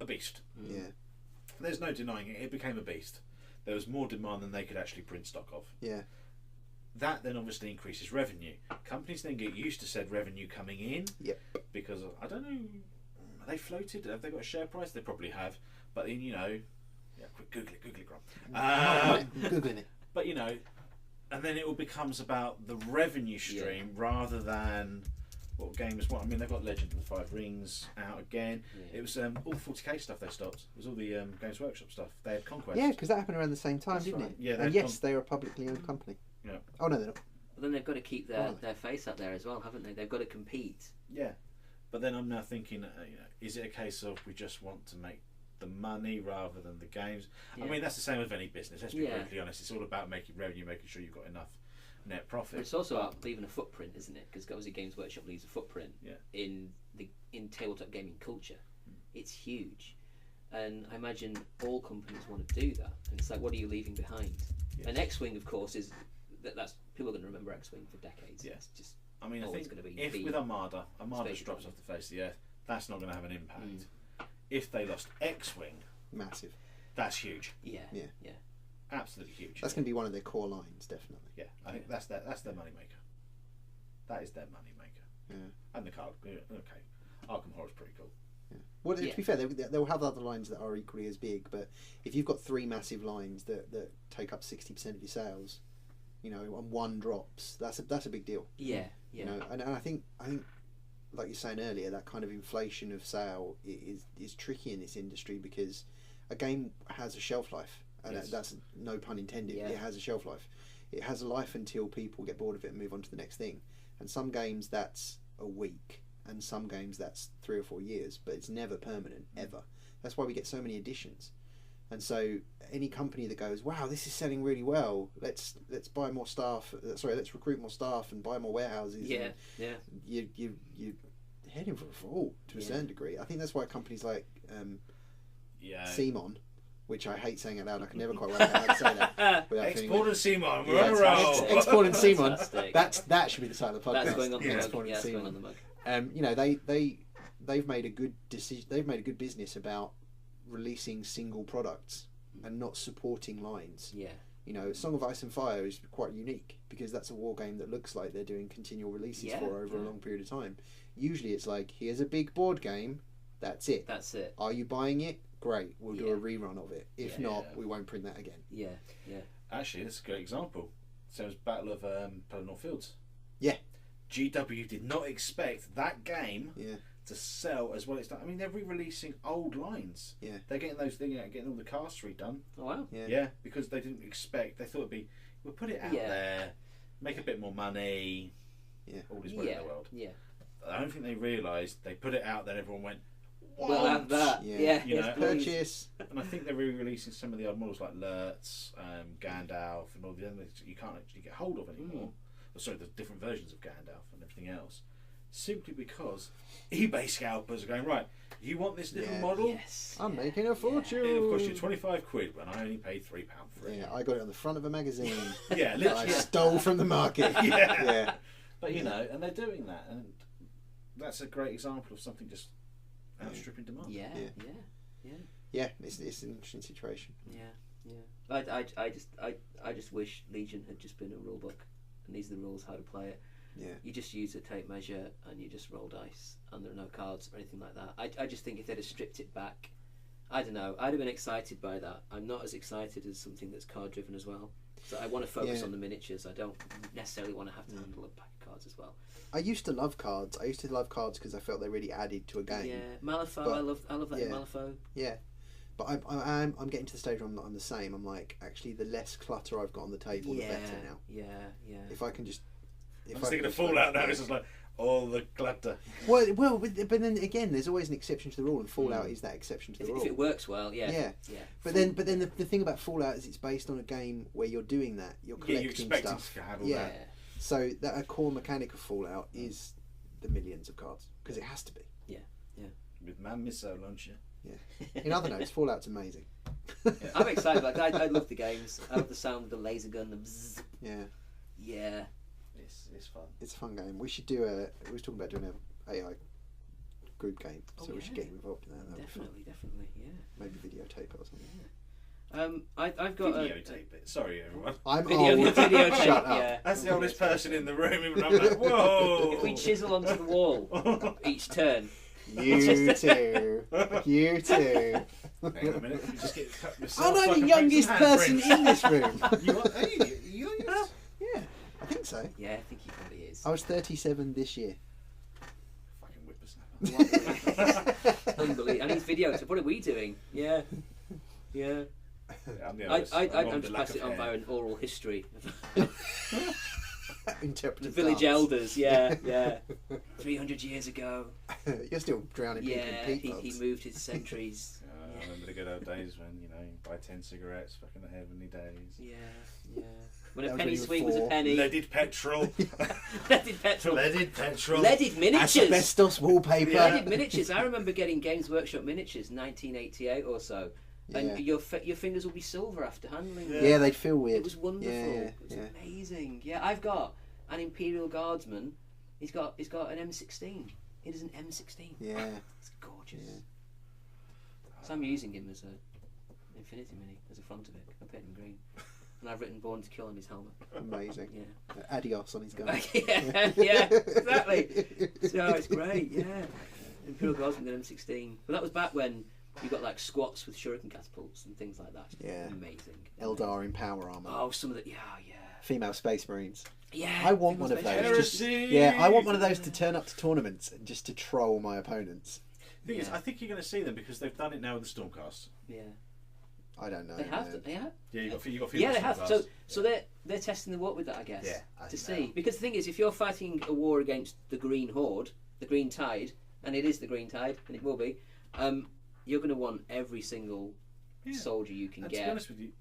a beast. Yeah. There's no denying it. It became a beast. There was more demand than they could actually print stock of. Yeah. That then obviously increases revenue. Companies then get used to said revenue coming in. Yep. Because I don't know, are they floated? Have they got a share price? They probably have. But then quick Google it, Grant. Googling it. But and then it all becomes about the revenue stream rather than what games want. I mean, they've got Legend of the Five Rings out again. Yeah. It was all 40k stuff they stopped. It was all the Games Workshop stuff. They had Conquest. Yeah, because that happened around the same time, didn't it? Yeah. And yes, they were a publicly owned company. Yeah. Oh no, they're not. But then they've got to keep their face up there as well, haven't they? They've got to compete. Yeah. But then I'm now thinking, is it a case of we just want to make the money rather than the games? Yeah. I mean, that's the same with any business. Let's be brutally honest. It's all about making revenue, making sure you've got enough net profit. But it's also about leaving a footprint, isn't it? Because obviously Games Workshop leaves a footprint in tabletop gaming culture. It's huge, and I imagine all companies want to do that. And it's like, what are you leaving behind? Yes. And X-Wing, of course, is that's people are going to remember X-Wing for decades. Yeah. It's just. I mean, I think if with Armada just drops off the face of the earth, that's not going to have an impact. If they lost X-Wing, massive. That's huge. Yeah. Absolutely huge. That's going to be one of their core lines, definitely. Yeah, I think that's their moneymaker. That is their moneymaker. Yeah. And the card. Okay, Arkham Horror's pretty cool. Yeah. Well, to be fair, they'll have other lines that are equally as big. But if you've got three massive lines that take up 60% of your sales, and one drops, that's a big deal. Yeah. And I think like you're saying earlier, that kind of inflation of sale is tricky in this industry because a game has a shelf life. And that's no pun intended. Yeah. It has a shelf life. It has a life until people get bored of it and move on to the next thing. And some games that's a week, and some games that's 3 or 4 years, but it's never permanent ever. That's why we get so many editions. And so any company that goes, wow, this is selling really well, let's buy more staff. Let's recruit more staff and buy more warehouses. Yeah. You're heading for a fall to a certain degree. I think that's why companies like Simon, which I hate saying out loud. I can never quite work out how to say that. Export and Simon, we're on a roll. Export and Simon. That should be the title of the podcast. That's going on the mug. They've made a good decision. They've made a good business about releasing single products and not supporting lines. Yeah. Song of Ice and Fire is quite unique because that's a war game that looks like they're doing continual releases for over a long period of time. Usually, it's like, here's a big board game. That's it. Are you buying it? Great, we'll do a rerun of it. If not, we won't print that again. Yeah. Actually, that's a great example. So it was Battle of Pelennor Fields. Yeah. GW did not expect that game to sell as well as that. I mean, they're re-releasing old lines. Yeah. They're getting those things, getting all the casts redone. Oh wow. Yeah, because they didn't expect. They thought it'd be, we'll put it out there, make a bit more money. Yeah. All is well in the world. Yeah. I don't think they realised they put it out there. Everyone went, we'll have that. Purchase. And I think they're re-releasing some of the old models like Lurtz, Gandalf, and all the others that you can't actually get hold of anymore. sorry, the different versions of Gandalf and everything else, simply because eBay scalpers are going, right, you want this little model? Yes. I'm making a fortune. It'll cost you 25 quid when I only paid £3 for it. Yeah, I got it on the front of a magazine. Yeah, that I stole from the market. Yeah. But you know, and they're doing that, and that's a great example of something just outstripping demand. Yeah. Yeah, it's an interesting situation. Yeah. I just wish Legion had just been a rule book, and these are the rules how to play it. Yeah. You just use a tape measure and you just roll dice, and there are no cards or anything like that. I just think if they'd have stripped it back, I don't know, I'd have been excited by that. I'm not as excited as something that's card driven as well. So I want to focus on the miniatures. I don't necessarily want to have to handle a pack of cards as well. I used to love cards. I used to love cards because I felt they really added to a game. Yeah, Malifaux. I love that in Malifaux. Yeah, but I'm getting to the stage where I'm the same. I'm like, actually, the less clutter I've got on the table, the better now. Yeah. If I can just. I'm thinking of Fallout now. It's just like all the clutter. Well, but then again, there's always an exception to the rule, and Fallout is that exception to the rule. If it works well, yeah. But then the thing about Fallout is it's based on a game where you're doing that. You're collecting stuff. To have all that. So that a core mechanic of Fallout is the millions of cards because it has to be. Yeah. With man missile launcher. Yeah. In other notes, Fallout's amazing. I'm excited. Like I love the games. I love the sound of the laser gun. The bzzz. Yeah. It's fun. It's a fun game. We should do we was talking about doing a AI group game, so we should get him involved in that. Definitely. Yeah. Maybe videotape it or something. I've got videotape it. Sorry, everyone. I'm videotape. Shut up. Yeah. That's the oldest person in the room. Even I'm like, whoa! If we chisel onto the wall each turn. You too. You too. Hang on a minute. Let me just get cut myself. I'm so the youngest person in this room. You are? Are you youngest? Yeah, I think so. Yeah, I think he probably is. I was 37 this year. Fucking whippersnapper. Unbelievable. And he's videotape. What are we doing? Yeah. I'm just pass it on via an oral history. Interpretive the village dance. elders, yeah. 300 years ago. You're still drowning people in peat he moved his centuries. I remember the good old days when, you buy 10 cigarettes back in the heavenly days. Yeah. When a penny sweet was a penny. Leaded petrol. Leaded petrol. Leaded miniatures. Asbestos wallpaper. Leaded miniatures. I remember getting Games Workshop miniatures, 1988 or so. And your fingers will be silver after handling them. Yeah, they'd feel weird. It was wonderful. It was amazing. Yeah, I've got an Imperial Guardsman. He's got an M16. It is an M16. Yeah. It's gorgeous. Yeah. So I'm using him as an Infinity Mini, as a front of it. I painted him green. And I've written Born to Kill on his helmet. Amazing. Yeah. Adios on his gun. yeah, exactly. So it's great, yeah. Imperial Guardsman, the M16. But that was back when you got like squats with shuriken catapults and things like that. Yeah. Amazing. Eldar in power armor. Oh, some of the Female Space Marines. Yeah. I want one of those. I want one of those to turn up to tournaments and just to troll my opponents. The thing is, I think you're going to see them because they've done it now with the Stormcast. Yeah. I don't know. They have. They have. Yeah, you got female. Yeah, they have. So they're testing the water with that, I guess. Yeah. To see, because the thing is, if you're fighting a war against the Green Horde, the Green Tide, and it is the Green Tide, and it will be, you're going to want every single soldier you can get. To be honest with you,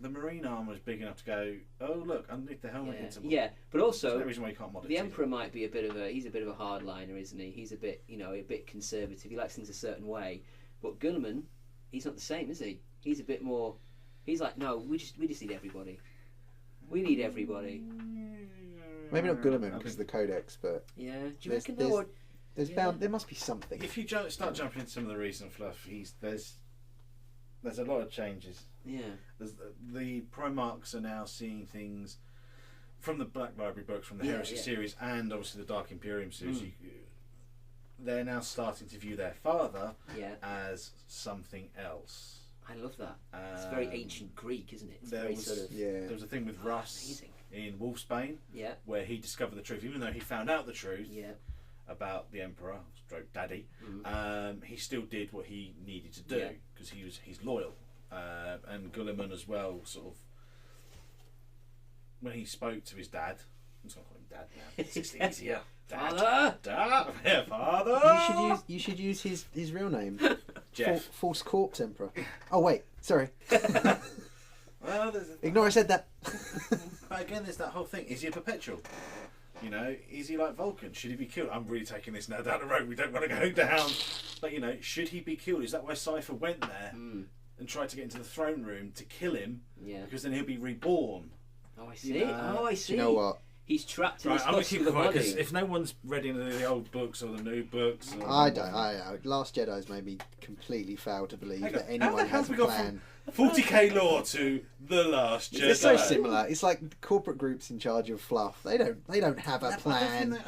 the Marine armour is big enough to go, oh look, underneath the helmet. Yeah, but also there's no reason why you can't mod it. The Emperor might be a bit of a hardliner, isn't he? He's a bit conservative. He likes things a certain way. But Gunnerman, he's not the same, is he? He's a bit more. He's like, no, we just need everybody. We need everybody. Maybe not Gunnerman because of the Codex, but yeah. Do you reckon there must be something. If you start jumping into some of the recent fluff, there's a lot of changes. Yeah. The Primarchs are now seeing things from the Black Library books, from the Heresy series, and obviously the Dark Imperium series. They're now starting to view their father as something else. I love that. It's very ancient Greek, isn't it? It's there was a thing with Russ in Wolfsbane, where he discovered the truth, even though he found out the truth about the Emperor, stroke Daddy. He still did what he needed to do because he's loyal. And Gulliman as well, sort of, when he spoke to his dad, I'm just going to call him Dad now. It's just easier. Father! Dad! Yeah, Father! You should use his real name. Jeff. False Corpse Emperor. Oh wait, sorry. Well, Ignore I said that. But again, there's that whole thing. Is he a perpetual? You know, is he like Vulcan? Should he be killed? I'm really taking this now down the road. We don't want to go down. But, you know, should he be killed? Is that why Cypher went there and tried to get into the throne room to kill him? Yeah. Because then he'll be reborn. Oh, I see. Oh, I see. Do you know what? He's trapped in his muscular body. Because if no one's read any of the old books or the new books... I don't. Last Jedi's made me completely fail to believe that anyone has a plan. 40k lore to The Last Jedi. It's so similar. It's like corporate groups in charge of fluff. They don't have a plan.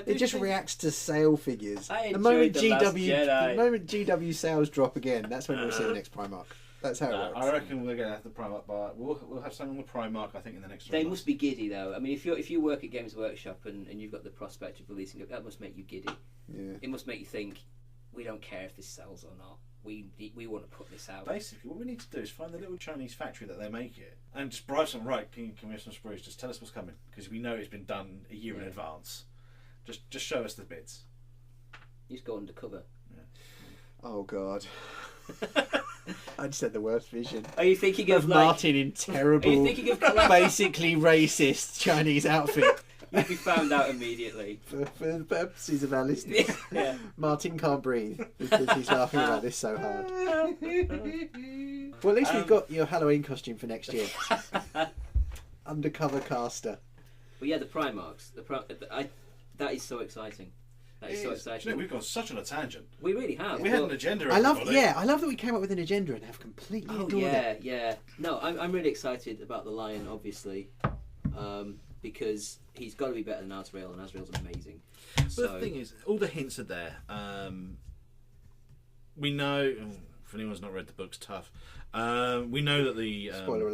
It just reacts to sale figures. The moment GW sales drop again, that's when we'll see the next Primarch. That's how it works. I reckon we're going to have the Primarch, but we'll have something on the Primarch, I think, in the next 3 months. They must be giddy, though. I mean, if you work at Games Workshop and you've got the prospect of releasing it, that must make you giddy. Yeah. It must make you think, we don't care if this sells or not. We want to put this out. Basically, what we need to do is find the little Chinese factory that they make it and just bribe some. Right, can we have some sprues? Just tell us what's coming, because we know it's been done a year in advance. Just show us the bits. You just go undercover. Yeah. Oh God. I just had the worst vision. Are you thinking of Martin in terrible, basically racist Chinese outfit? You'd be found out immediately. For the purposes of our listeners, Martin can't breathe because he's laughing about this so hard. Well, at least we've got your Halloween costume for next year. Undercover caster. Well, yeah, the Primarchs. That is so exciting. That is so exciting. You know, we've gone such on a tangent. We really have. We had an agenda. I love that we came up with an agenda and have completely ignored it. Yeah. No, I'm really excited about the Lion, obviously, because he's got to be better than Azrael, and Azrael's amazing. But the thing is, all the hints are there. We know, if anyone's not read the books, tough. We know that the spoiler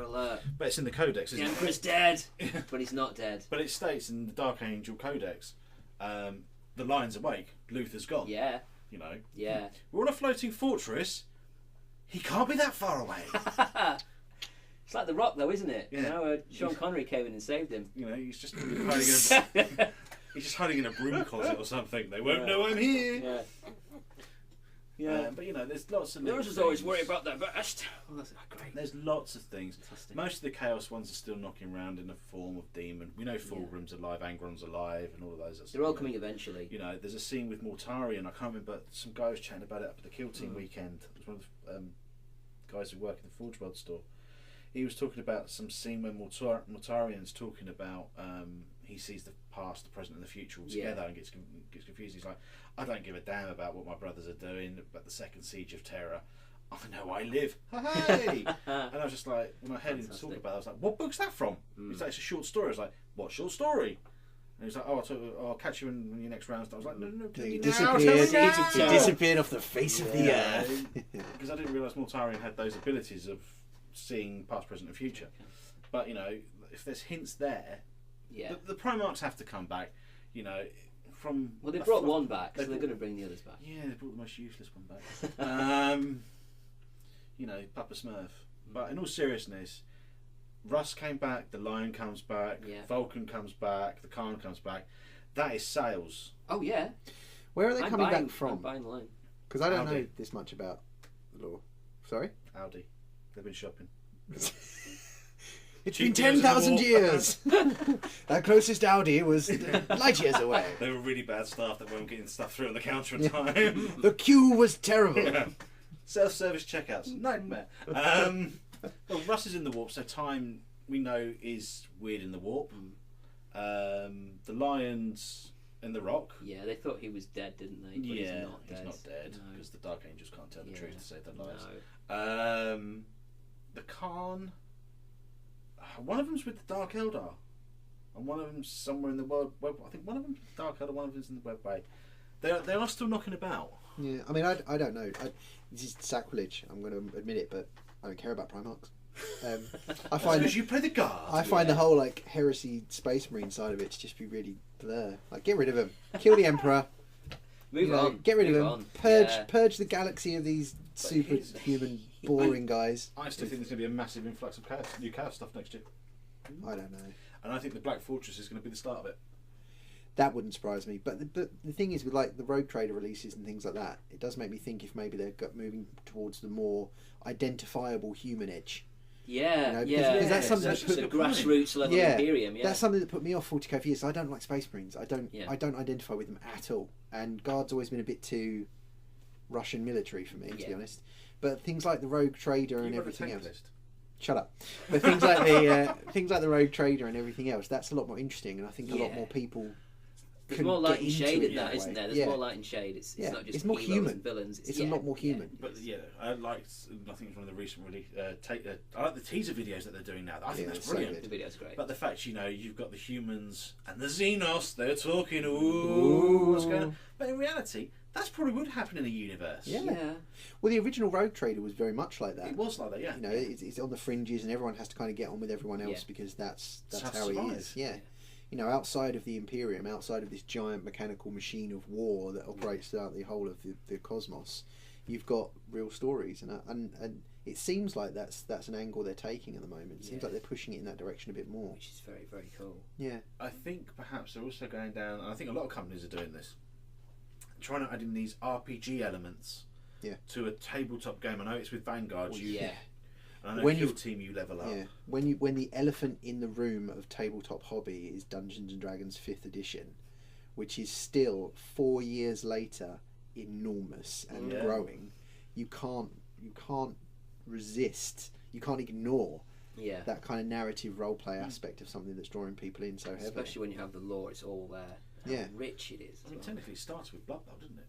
alert. But it's in the Codex, isn't it? The Emperor's dead, but he's not dead. But it states in the Dark Angel Codex, the Lion's awake. Luther's gone. Yeah. You know. Yeah. We're on a floating fortress. He can't be that far away. It's like The Rock, though, isn't it? Yeah. You know, Sean Connery came in and saved him. You know, he's just hiding in a broom closet or something. They won't know I'm here. Yeah. Yeah, but you know, there's lots of. The others always worry about their best. Well, that's great. There's lots of things. Fantastic. Most of the Chaos ones are still knocking around in a form of demon. We know Fulgrim's alive, Angron's alive, and all of those. They're all coming eventually. You know, there's a scene with Mortarion. I can't remember. Some guy was chatting about it up at the Kill Team weekend. It was one of the guys who work in the Forge World store. He was talking about some scene when Mortarion's talking about he sees the past, the present, and the future all together and gets confused. He's like, I don't give a damn about what my brothers are doing, about the second siege of Terra. I know I live. Hey! And I was just like, when I heard him talk about it, I was like, what book's that from? He's like, it's a short story. I was like, what short story? And he's like, I'll catch you in your next round. I was like, no. He disappeared off the face of the earth. Because I didn't realise Mortarion had those abilities of seeing past, present, and future. But, you know, if there's hints there, the Primarchs have to come back, you know, from... Well, they brought one back, so they're going to bring the others back. Yeah, they brought the most useless one back. You know, Papa Smurf. But in all seriousness, Russ came back, the Lion comes back, Vulcan comes back, the Khan comes back. That is sales. Oh, yeah. Where are they coming back from? I'm buying the Lion. Because I don't know this much about the lore. Sorry? Audi. They've been shopping. It's been 10,000 years. Our closest Audi was light years away. They were really bad staff that weren't getting stuff through on the counter in time. The queue was terrible. Yeah. Self-service checkouts, nightmare. Well, Russ is in the warp, so time we know is weird in the warp. The Lions in the Rock. Yeah, they thought he was dead, didn't they? But he's not dead because the Dark Angels can't tell the truth to save their lives. No. The Khan. One of them's with the Dark Eldar, and one of them's somewhere in the world. I think one of them's Dark Eldar, one of them's in the Webway. They are still knocking about. Yeah, I mean, I don't know. This is sacrilege. I'm going to admit it, but I don't care about Primarchs. I find because you play the guard. I find the whole like heresy Space Marine side of it to just be really blur. Like, get rid of them, kill the Emperor, move on, get rid of them, purge the galaxy of these superhuman boring guys. I still think there's going to be a massive influx of new chaos stuff next year. I don't know, and I think the Black Fortress is going to be the start of it. That wouldn't surprise me. But the thing is, with like the Rogue Trader releases and things like that, it does make me think if maybe they're moving towards the more identifiable human edge. Yeah, because that's something that the grassroots level Imperium. Yeah, that's something that put me off 40k for years. I don't like Space Marines. I don't identify with them at all. And Guard's always been a bit too Russian military for me, to be honest. But things like the Rogue Trader and everything else. Shut up. But things like the Rogue Trader and everything else, that's a lot more interesting, and I think a lot more people. There's more light and shade in that, isn't there? There's more light and shade. It's not just more human and villains. It's a lot more human. But I liked. I think it's one of the recent release. I like the teaser videos that they're doing now. I think that's brilliant. The video's great. But the fact you've got the humans and the Xenos, they're talking. Ooh, what's going on? But in reality, that's probably would happen in a universe. Yeah. Well, the original Rogue Trader was very much like that. It was like that. Yeah. It's on the fringes, and everyone has to kind of get on with everyone else because that's how it is. Yeah. Outside of the Imperium, outside of this giant mechanical machine of war that operates throughout the whole of the cosmos, you've got real stories, and it seems like that's an angle they're taking at the moment. It seems like they're pushing it in that direction a bit more, which is very, very cool. Yeah, I think perhaps they're also going down, and I think a lot of companies are doing this, trying to add in these RPG elements to a tabletop game. I know it's with Vanguard. And I know Kill Team you level up. Yeah, when the elephant in the room of tabletop hobby is Dungeons and Dragons 5th edition, which is still 4 years later enormous and growing, you can't resist, you can't ignore that kind of narrative roleplay aspect of something that's drawing people in so heavily. Especially when you have the lore, it's all there. How rich it is. I mean, technically it starts with Blood Bowl, doesn't it?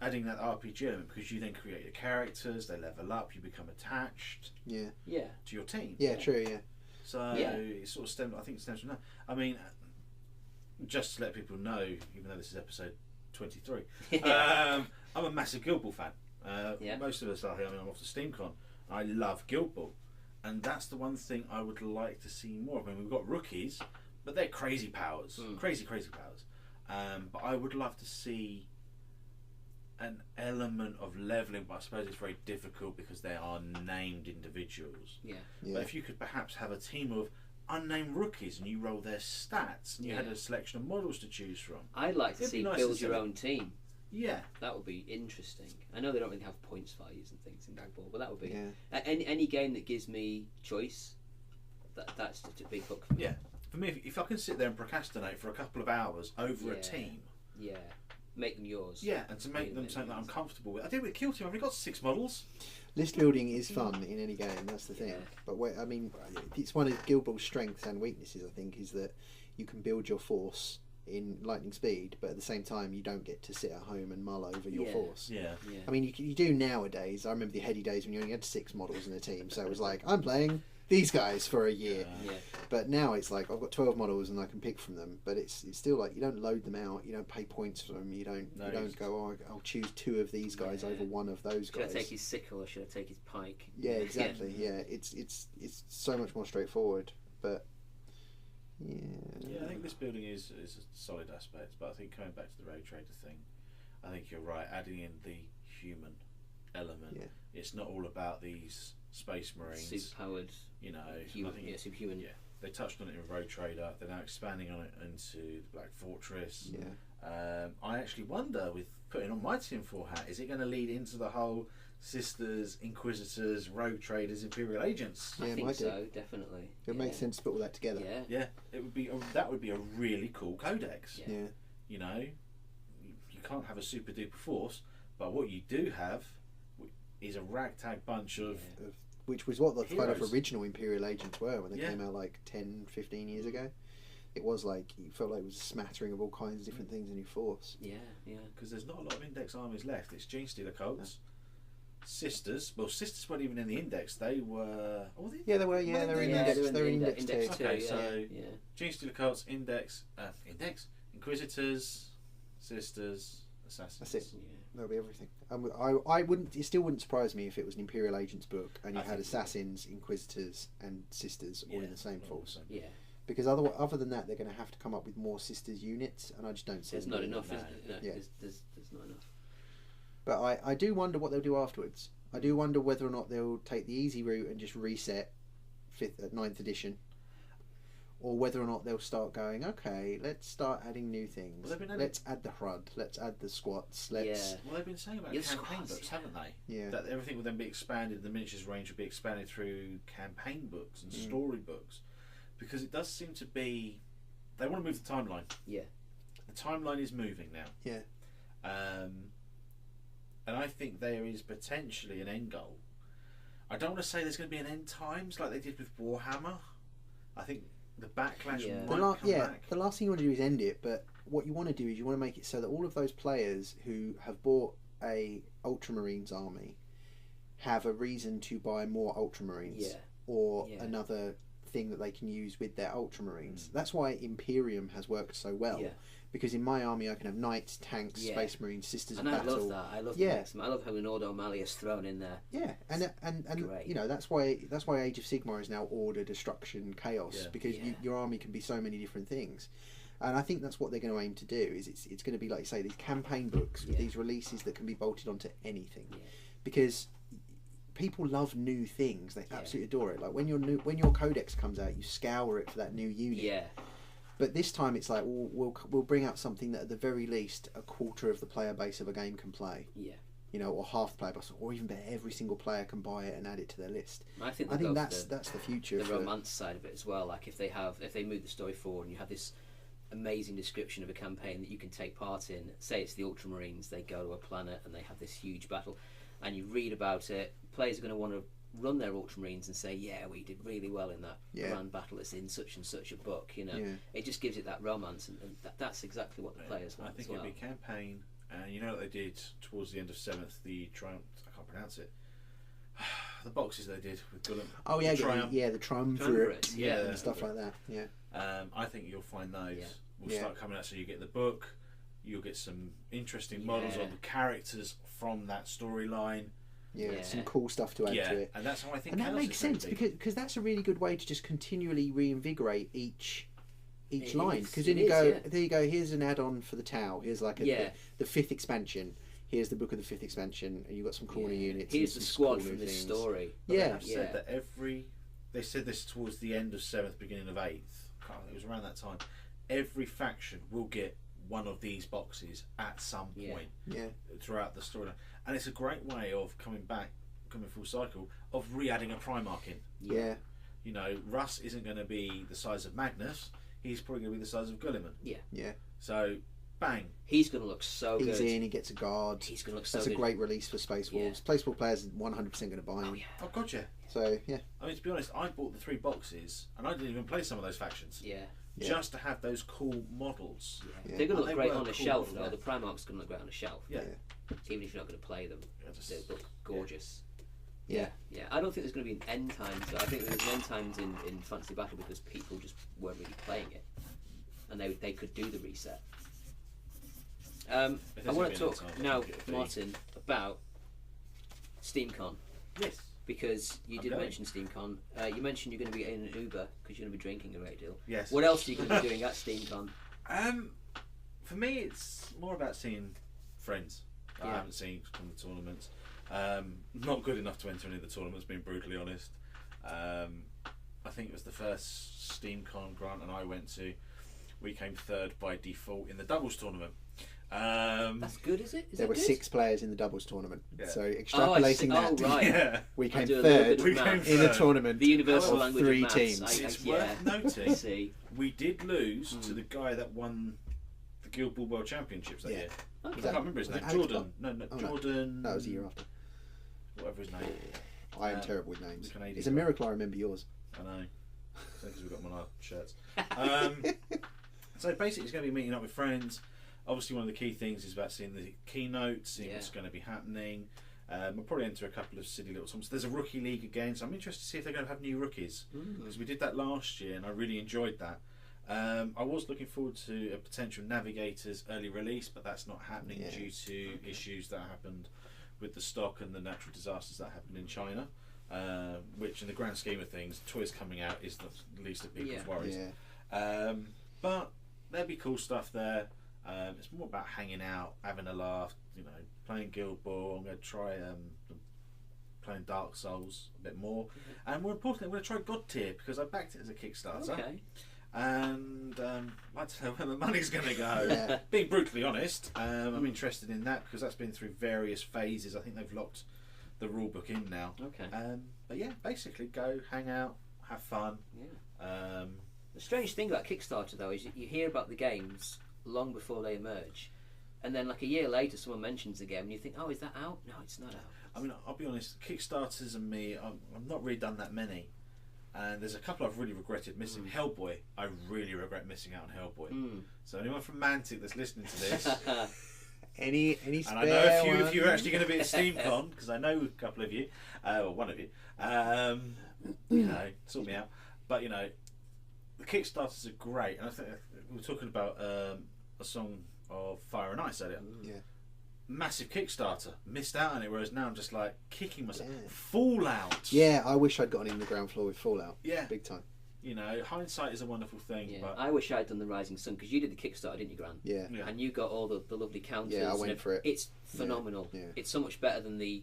Adding that RPG element, because you then create your characters, they level up, you become attached to your team. True, So it sort of stems from that. I mean, just to let people know, even though this is episode 23, I'm a massive Guild Ball fan. Most of us are here. I mean, I'm off to SteamCon. I love Guild Ball, and that's the one thing I would like to see more of. I mean, we've got rookies, but they're crazy powers, crazy powers. But I would love to see an element of leveling, but I suppose it's very difficult because they are named individuals. But if you could perhaps have a team of unnamed rookies and you roll their stats and you had a selection of models to choose from. I'd like to see build your own team. Yeah, that would be interesting. I know they don't really have points values and things in Rag Ball, but that would be any game that gives me choice. That's a big hook for me. Yeah, for me, if I can sit there and procrastinate for a couple of hours over a team. Make them yours. Yeah, and to make them something that I'm comfortable with. I did with Kill Team. I've only got 6 models. List building is fun in any game. That's the thing. But I mean, it's one of Guild Ball's strengths and weaknesses. I think is that you can build your force in lightning speed, but at the same time, you don't get to sit at home and mull over your force. I mean, you do nowadays. I remember the heady days when you only had 6 models in a team, so it was like I'm playing these guys for a year. But now it's like I've got 12 models and I can pick from them, but it's still like you don't load them out, you don't pay points for them, you don't go, I'll choose 2 of these guys over 1 of those guys. Should I take his sickle or should I take his pike? Exactly. It's so much more straightforward, but I think this building is a solid aspect, but I think coming back to the Rogue Trader thing, I think you're right, adding in the human element. It's not all about these Space Marines, super-powered, superhuman. They touched on it in Rogue Trader. They're now expanding on it into the Black Fortress. I actually wonder, with putting on my tinfoil hat, is it going to lead into the whole Sisters, Inquisitors, Rogue Traders, Imperial Agents? I think so, definitely. It makes sense to put all that together. It would be that would be a really cool codex. You can't have a super duper force, but what you do have is a ragtag bunch of which was what the kind of original Imperial Agents were when they came out like 10, 15 years ago. It was like, you felt like it was a smattering of all kinds of different things in your force. Because there's not a lot of Index armies left. It's Genestealer Cults, Sisters. Well, Sisters weren't even in the Index. They were... they were. They were in Index. They were in Index too. Okay, so Genestealer Cults, Index, Inquisitors, Sisters, Assassins. That's it. That'll be everything. I wouldn't. It still wouldn't surprise me if it was an Imperial Agents book and you had Assassins, Inquisitors, and Sisters all in the same force. Because other than that, they're going to have to come up with more Sisters units, and I just don't see. There's not enough, is there? No, there's not enough. But I do wonder what they'll do afterwards. I do wonder whether or not they'll take the easy route and just reset 9th edition, or whether or not they'll start going, okay, let's start adding new things. Well, let's add the HUD, let's add the squats. Let's. Well, they've been saying about campaign books, haven't they? Yeah. That everything will then be expanded. The miniatures range will be expanded through campaign books and story books, because it does seem to be. They want to move the timeline. Yeah. The timeline is moving now. Yeah. And I think there is potentially an end goal. I don't want to say there's going to be an end times like they did with Warhammer. I think the backlash might come back. The last thing you want to do is end it, but what you want to do is you want to make it so that all of those players who have bought a Ultramarines army have a reason to buy more Ultramarines or another thing that they can use with their Ultramarines. That's why Imperium has worked so well. Yeah. Because in my army I can have knights, tanks, space marines, sisters of battle. I love that. I love the mix. I love how an Ordo Malleus thrown in there. Yeah, and you know that's why Age of Sigmar is now order, destruction, chaos, because your army can be so many different things. And I think that's what they're going to aim to do. Is it's going to be, like you say, these campaign books with these releases that can be bolted onto anything, because people love new things. They absolutely adore it. Like when your codex comes out, you scour it for that new unit. Yeah. But this time it's like we'll bring out something that at the very least a quarter of the player base of a game can play. Yeah. You know, or half the player base, or even better, every single player can buy it and add it to their list. I think that's the future. The romance side of it as well. Like if they move the story forward and you have this amazing description of a campaign that you can take part in. Say it's the Ultramarines, they go to a planet and they have this huge battle, and you read about it. Players are going to want to run their Ultramarines and say, yeah, we did really well in that grand battle. It's in such and such a book. You know, it just gives it that romance, and that's exactly what the players want. I think it'd be a campaign, and you know what they did towards the end of 7th, the Triumph. I can't pronounce it. The boxes they did with Gullum. Oh yeah, the Triumvirate, and stuff like that. Yeah. I think you'll find those will start coming out. So you get the book, you'll get some interesting models of the characters from that storyline. Yeah, some cool stuff to add to it. And that's how I think. And that makes sense because that's a really good way to just continually reinvigorate each line. Because then there you go. Here's an add-on for the Tau. Here's like the 5th expansion. Here's the book of the 5th expansion, and you've got some corner units. Here's the squad from this story. But they have said that they said this towards the end of 7th, beginning of 8th. It was around that time. Every faction will get one of these boxes at some point throughout the storyline, and it's a great way of coming full cycle of re-adding a Primarch in. Yeah, you know, Russ isn't going to be the size of Magnus. He's probably going to be the size of Gulliman. Yeah. So, bang. He's going to look so good. He's in. He gets a guard. He's going to look so good. That's a great release for Space Wolves. Space Wolf players are 100% going to buy him. Oh, gotcha. So yeah. I mean, to be honest, I bought the 3 boxes, and I didn't even play some of those factions. Just to have those cool models. They're going to look great on a shelf, though. The Primarch's going to look great on a shelf. Even if you're not going to play them, they look gorgeous. Yeah. I don't think there's going to be an end time. So I think there's an end times in Fantasy Battle because people just weren't really playing it, and they could do the reset. I want to talk now, Martin, about SteamCon. Yes. Because you did mention SteamCon. You mentioned you're going to be in an Uber because you're going to be drinking a great deal. Yes. What else are you going to be doing at SteamCon? For me, it's more about seeing friends I haven't seen from the tournaments. Not good enough to enter any of the tournaments, being brutally honest. I think it was the first SteamCon Grant and I went to. We came 3rd by default in the doubles tournament. That's good, is it? There were 6 players in the doubles tournament, so extrapolating that, we came 3rd in a tournament. The universal language 3 of maths. teams. It's worth noting we did lose to the guy that won the Guild Ball World Championships that year. I can't remember his name. Jordan. Jordan. That was the year after. Whatever his name. I am terrible with names. It's a miracle I remember yours. I know. Because we've got them on our shirts. So basically, he's going to be meeting up with friends. Obviously, one of the key things is about seeing the keynotes, seeing what's going to be happening. We'll probably enter a couple of silly little tournaments. There's a rookie league again, so I'm interested to see if they're going to have new rookies. Because we did that last year, and I really enjoyed that. I was looking forward to a potential Navigators early release, but that's not happening due to issues that happened with the stock and the natural disasters that happened in China. Which, in the grand scheme of things, toys coming out is the least of people's worries. But there'll be cool stuff there. It's more about hanging out, having a laugh, you know, playing Guild Ball. I'm going to try playing Dark Souls a bit more. And more importantly, I'm going to try God Tier because I backed it as a Kickstarter. and I'd like to know where my money's going to go. Yeah. Being brutally honest, I'm interested in that because that's been through various phases. I think they've locked the rule book in now. Okay. But yeah, basically go, hang out, have fun. Yeah. The strange thing about Kickstarter though is you hear about the games long before they emerge, and then like a year later someone mentions the game and you think, oh, is that out? No, it's not out. I mean, I'll be honest, Kickstarters and me, I've not really done that many. And there's a couple I've really regretted missing. Hellboy, I really regret missing out on Hellboy. So anyone from Mantic that's listening to this, any and I know a few of you are actually going to be at SteamCon because I know a couple of you, or one of you. You know, sort me out. But you know, the Kickstarters are great, and I think we were talking about a song of Fire and Ice earlier. Yeah. Massive Kickstarter, missed out on it, whereas now I'm just like kicking myself. Yeah. Fallout. Yeah, I wish I'd gotten in the ground floor with Fallout. Yeah, big time. You know, hindsight is a wonderful thing. Yeah. But I wish I'd done the Rising Sun because you did the Kickstarter, didn't you, Grant? Yeah. And you got all the lovely counters. Yeah, I went for it. It's phenomenal. Yeah. It's so much better than the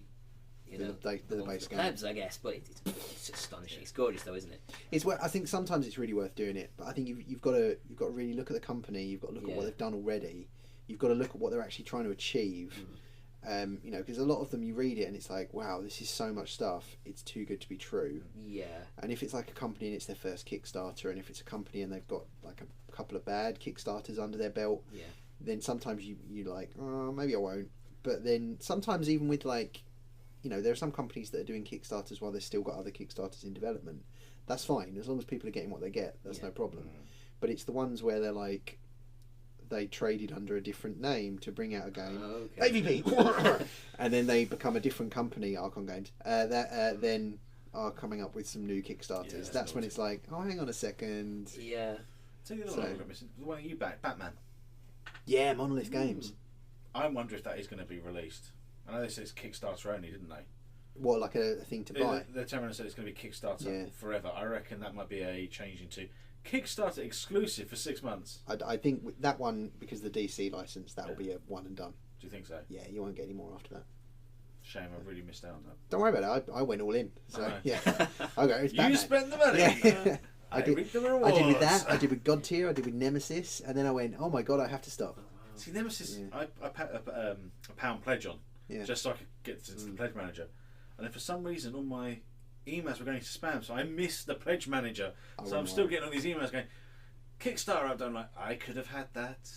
base game. Plebs, I guess, but it's astonishing. Yeah. It's gorgeous, though, isn't it? It's I think sometimes it's really worth doing it, but I think you've got to really look at the company. You've got to look at what they've done already. You've got to look at what they're actually trying to achieve. You know, because a lot of them you read it and it's like, wow, this is so much stuff. It's too good to be true. Yeah. And if it's like a company and it's their first Kickstarter, and if it's a company and they've got like a couple of bad Kickstarters under their belt, then sometimes you like, oh, maybe I won't. But then sometimes even with like, you know, there are some companies that are doing Kickstarters while they've still got other Kickstarters in development. That's fine as long as people are getting what they get. That's no problem. But it's the ones where they're like, they traded under a different name to bring out a game, AVP, and then they become a different company, Archon Games, that then are coming up with some new Kickstarters. Yeah, that's when it's like, oh, hang on a second. Yeah. Tell you the one I'm missing. The one you back, Batman. Yeah, Monolith Games. I wonder if that is going to be released. I know they said it's Kickstarter only, didn't they? What, like a thing to buy? The Terran said it's going to be Kickstarter forever. I reckon that might be a change into Kickstarter exclusive for 6 months. I think with that one, because of the DC license, that will be a one and done. Do you think so? Yeah, you won't get any more after that. Shame, I really missed out on that. Don't worry about it. I went all in. So yeah, okay. It's you spent the money. Yeah. I did the rewards. I did with that. I did with God Tier. I did with Nemesis, and then I went, oh my god, I have to stop. See, Nemesis, I put a pound pledge on, just so I could get to the pledge manager, and then for some reason all my emails were going to spam, so I missed the pledge manager. So I'm still getting all these emails going, Kickstarter up. I'm like, I could have had that.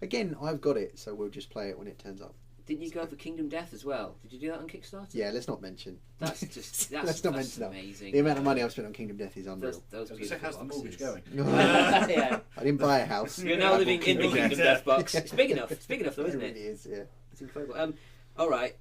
Again, I've got it, so we'll just play it when it turns up. Didn't you go for Kingdom Death as well? Did you do that on Kickstarter? Yeah, let's not mention. That's just let's not mention amazing. That. The amount of money I've spent on Kingdom Death is unreal. How's the mortgage going? Yeah. I didn't buy a house. You're now living in the Kingdom Death box. It's big enough. It's big enough, though, isn't it? It really is. Yeah. It's incredible. All right,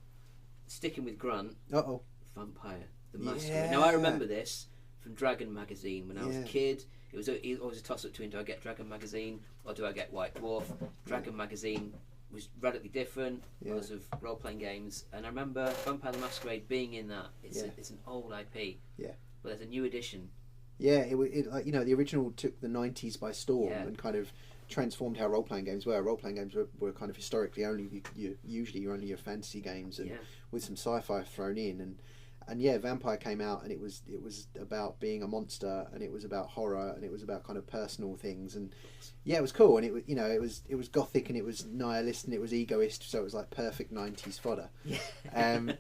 sticking with Grant. Uh-oh. Vampire the Masquerade. Now I remember this from Dragon magazine when I was a kid. It was always a toss up between do I get Dragon magazine or do I get White Dwarf. Dragon magazine was radically different because of role playing games, and I remember Vampire the Masquerade being in that. It's an old IP. Yeah. But there's a new edition. Yeah, it like, you know, the original took the 90s by storm and kind of transformed how role playing games were. Role playing games were kind of historically only usually only your fantasy games and with some sci-fi thrown in, and Vampire came out and it was about being a monster, and it was about horror, and it was about kind of personal things, and it was cool, and it was gothic, and it was nihilist, and it was egoist, so it was like perfect 90s fodder. And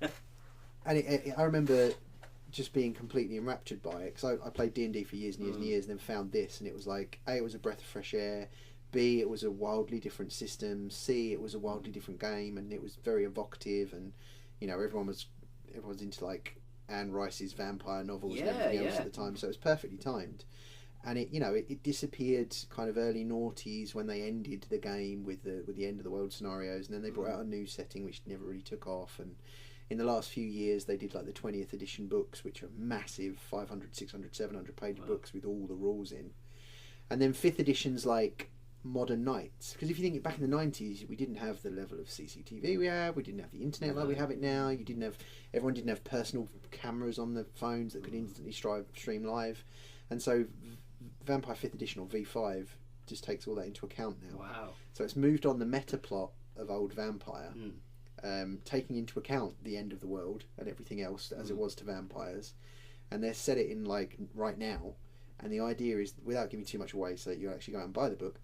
I remember just being completely enraptured by it, because I played D&D for years and years and years, and then found this, and it was like, A, it was a breath of fresh air, B, it was a wildly different system, C, it was a wildly different game, and it was very evocative, and you know, everyone's into like Anne Rice's vampire novels and everything else at the time, so it was perfectly timed. And it disappeared kind of early noughties when they ended the game with the end of the world scenarios, and then they brought out a new setting which never really took off. And in the last few years they did like the 20th edition books, which are massive 500, 600, 700 page books with all the rules in. And then 5th editions like Modern Knights, because if you think back in the 90s, we didn't have the level of CCTV we didn't have the internet like we have it now. Everyone didn't have personal cameras on the phones that could instantly stream live, and so Vampire 5th edition, or V5, just takes all that into account now. Wow. So it's moved on the meta plot of old Vampire, taking into account the end of the world and everything else as it was to vampires, and they set it in like right now. And the idea is, without giving too much away, so that you actually go out and buy the book,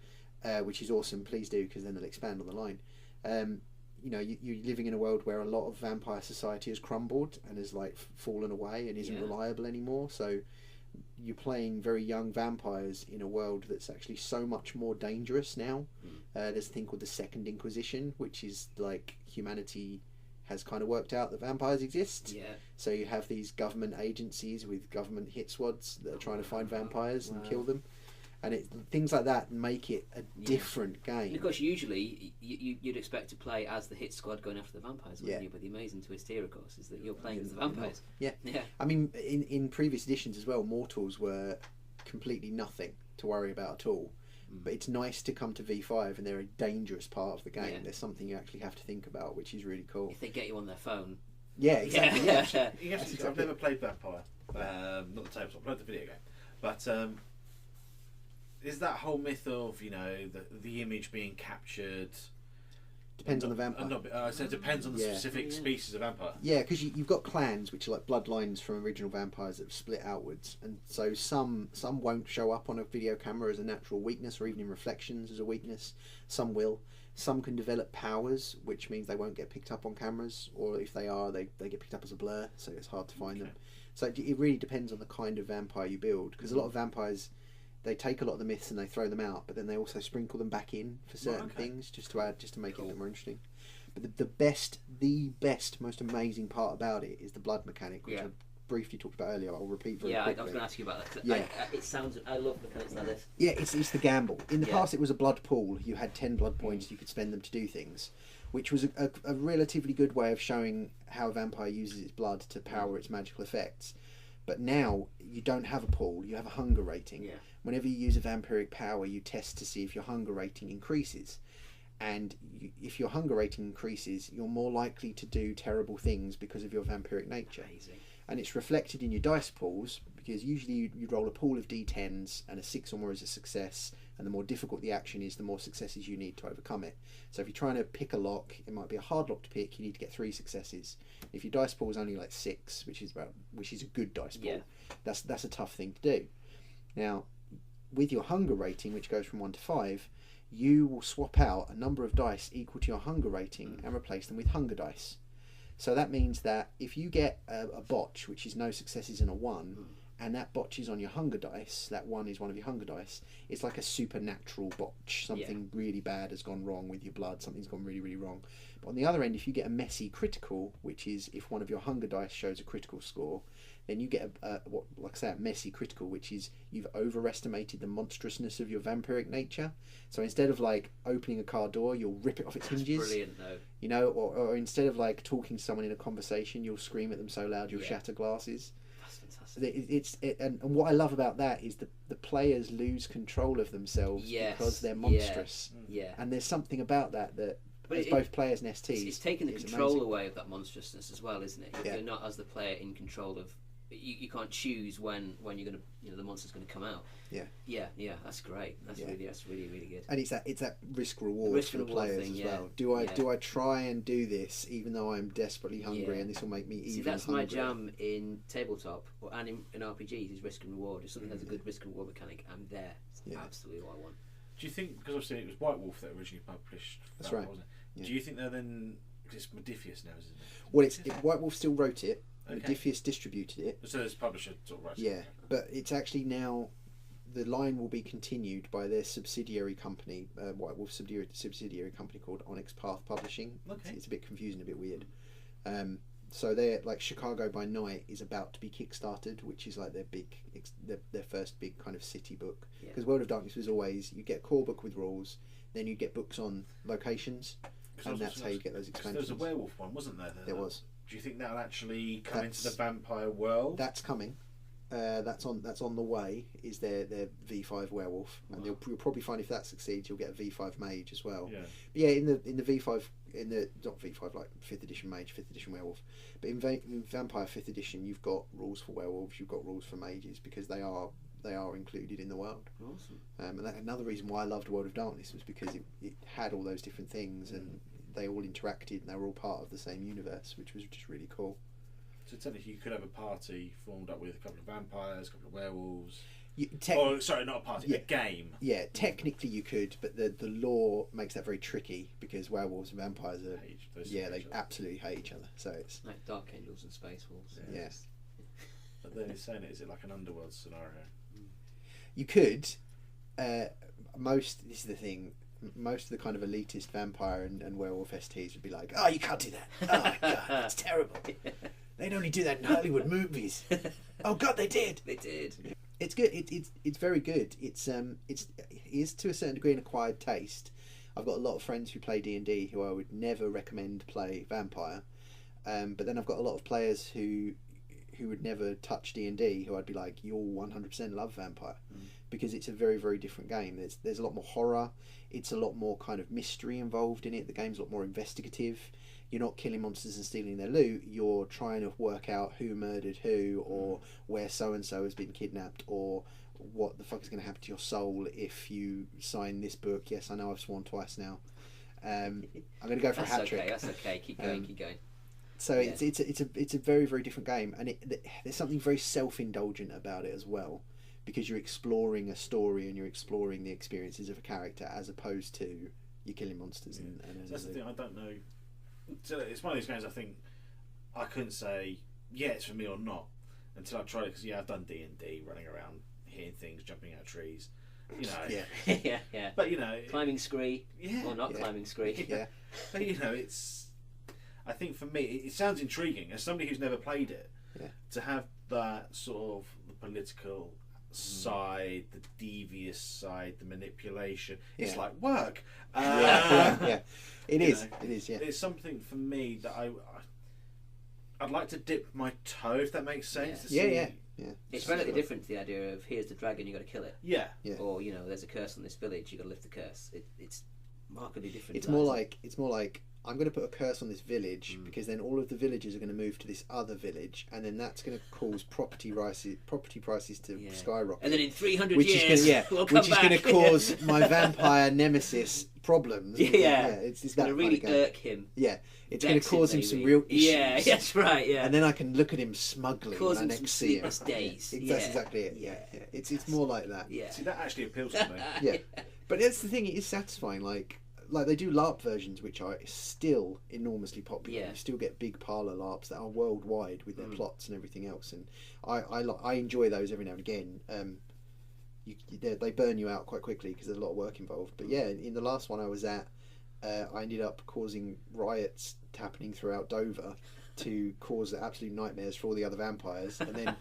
which is awesome. Please do, because then they'll expand on the line. You know, you're living in a world where a lot of vampire society has crumbled and has like fallen away and isn't reliable anymore. So you're playing very young vampires in a world that's actually so much more dangerous now. There's a thing called the Second Inquisition, which is like humanity has kind of worked out that vampires exist. So you have these government agencies with government hit squads that are trying to find vampires and kill them. And things like that make it a different game. And of course, usually you'd expect to play as the hit squad going after the vampires, wouldn't you? But the amazing twist here, of course, is that you're playing as the vampires. Yeah. I mean, in previous editions as well, mortals were completely nothing to worry about at all. But it's nice to come to V5 and they're a dangerous part of the game. There's something you actually have to think about, which is really cool. If they get you on their phone. Yeah, exactly. I've never played Vampire. Not the tabletop, I've played the video game. But is that whole myth of, you know, the image being captured... Depends on the vampire. So it depends on the specific species of vampire. Yeah, because you've got clans which are like bloodlines from original vampires that have split outwards, and so some won't show up on a video camera as a natural weakness, or even in reflections as a weakness. Some will. Some can develop powers, which means they won't get picked up on cameras, or if they are, they get picked up as a blur, so it's hard to find them. So it really depends on the kind of vampire you build, because a lot of vampires, they take a lot of the myths and they throw them out, but then they also sprinkle them back in for certain things, just to make it a bit more interesting. But the best, most amazing part about it is the blood mechanic, which I briefly talked about earlier. I'll repeat very quickly. I was going to ask you about that. I love mechanics like this. Yeah, it's the gamble. In the past, it was a blood pool. You had 10 blood points. You could spend them to do things, which was a relatively good way of showing how a vampire uses its blood to power its magical effects. But now you don't have a pool. You have a hunger rating. Whenever you use a vampiric power, you test to see if your hunger rating increases. And if your hunger rating increases, you're more likely to do terrible things because of your vampiric nature. Amazing. And it's reflected in your dice pools, because usually you'd roll a pool of d10s and a 6 or more is a success, and the more difficult the action is, the more successes you need to overcome it. So if you're trying to pick a lock, it might be a hard lock to pick, you need to get 3 successes. If your dice pool is only like 6, which is a good dice pool, that's a tough thing to do. Now, with your hunger rating, which goes from 1 to 5, you will swap out a number of dice equal to your hunger rating and replace them with hunger dice. So that means that if you get a botch, which is no successes and a 1, and that botch is on your hunger dice, that 1 is one of your hunger dice, it's like a supernatural botch. Something really bad has gone wrong with your blood, something's gone really, really wrong. But on the other end, if you get a messy critical, which is if one of your hunger dice shows a critical score, then you get a messy critical, which is you've overestimated the monstrousness of your vampiric nature. So instead of like opening a car door, you'll rip it off its hinges. Brilliant, though. You know, or instead of like talking to someone in a conversation, you'll scream at them so loud you'll shatter glasses. That's fantastic. And what I love about that is the players lose control of themselves because they're monstrous. And there's something about that but as both players and STs, it's taking the control away of that monstrousness as well, isn't it? You're not, as the player, in control of. You can't choose when you're going to, the monster's going to come out. That's great. That's really, really good. And it's that risk reward for the players thing, as well. Do I try and do this even though I'm desperately hungry and this will make me even hungrier? That's my jam in tabletop and in RPGs is risk and reward. If something has a good risk and reward mechanic, I'm there. It's absolutely what I want. Do you think, because obviously it was White Wolf that originally published that's right, wasn't it? Do you think they're then, it's Modiphius now, isn't it? Well, White Wolf still wrote it. Modiphius distributed it. So there's publisher sort of writes it. But it's actually now, the line will be continued by their subsidiary company, White Wolf subsidiary company called Onyx Path Publishing. It's a bit confusing, a bit weird. So they're like Chicago by Night is about to be kickstarted, which is like their first big kind of city book. Because World of Darkness was always, you get a core book with rules, then you get books on locations, and that's how you get those expansions. There was a werewolf one, wasn't there? There was. Do you think that'll actually come into the vampire world? That's coming. That's on the way. Is their V5 werewolf, and you'll probably find if that succeeds, you'll get a V5 mage as well. But in the V5 not V5 like 5th edition mage, 5th edition werewolf, but in Vampire 5th edition, you've got rules for werewolves, you've got rules for mages because they are included in the world. Awesome. And another reason why I loved World of Darkness was because it had all those different things and they all interacted and they were all part of the same universe, which was just really cool. So technically you could have a party formed up with a couple of vampires, a couple of werewolves. Sorry, not a party, a game. Yeah, technically you could, but the law makes that very tricky because werewolves and vampires are they absolutely hate each other. So it's like Dark Angels and Space Wolves. Yeah. But then it's saying, is it like an underworld scenario? You could. This is the thing. Most of the kind of elitist vampire and werewolf STs would be like, "Oh, you can't do that. Oh my god, it's terrible. They'd only do that in Hollywood movies. Oh god, they did. They did." It's good. It's very good. It is to a certain degree an acquired taste. I've got a lot of friends who play D&D who I would never recommend play vampire, but then I've got a lot of players who would never touch D&D who I'd be like, you'll 100% love vampire, because it's a very, very different game. There's a lot more horror. It's a lot more kind of mystery involved in it. The game's a lot more investigative. You're not killing monsters and stealing their loot. You're trying to work out who murdered who, or where so-and-so has been kidnapped, or what the fuck is going to happen to your soul if you sign this book. Yes, I know I've sworn twice now. I'm going to go for a hat trick. That's okay. Keep going. So it's a very, very different game, and there's something very self-indulgent about it as well, because you're exploring a story and you're exploring the experiences of a character as opposed to you're killing monsters. And that's the thing. I don't know. So it's one of these games I think I couldn't say it's for me or not until I tried it, because I've done D&D, running around hitting things, jumping out of trees, yeah. But climbing scree, or not climbing scree, But it's. I think for me it sounds intriguing as somebody who's never played it, to have that sort of the political side, the devious side, the manipulation. It's like work. It is. It's something for me that I'd like to dip my toe, if that makes sense. Yeah. It's relatively different to the idea of here's the dragon, you got to kill it. Yeah. Or there's a curse on this village, you got to lift the curse. It's markedly different. It's more like I'm going to put a curse on this village because then all of the villagers are going to move to this other village, and then that's going to cause property prices to skyrocket. And then in 300 years, which is going to cause my vampire nemesis problems. It's that going to really irk him. Yeah, it's going to cause him some real issues. Yeah, that's right. Yeah, and then I can look at him smugly when I next see him. Days. That's exactly it. Yeah. It's more like that. Yeah, see, that actually appeals to me. Yeah, but that's the thing. It is satisfying. Like they do LARP versions, which are still enormously popular. You still get big parlour LARPs that are worldwide with their plots and everything else, and I enjoy those every now and again. They burn you out quite quickly because there's a lot of work involved. But in the last one I was at, I ended up causing riots happening throughout Dover to cause absolute nightmares for all the other vampires, and then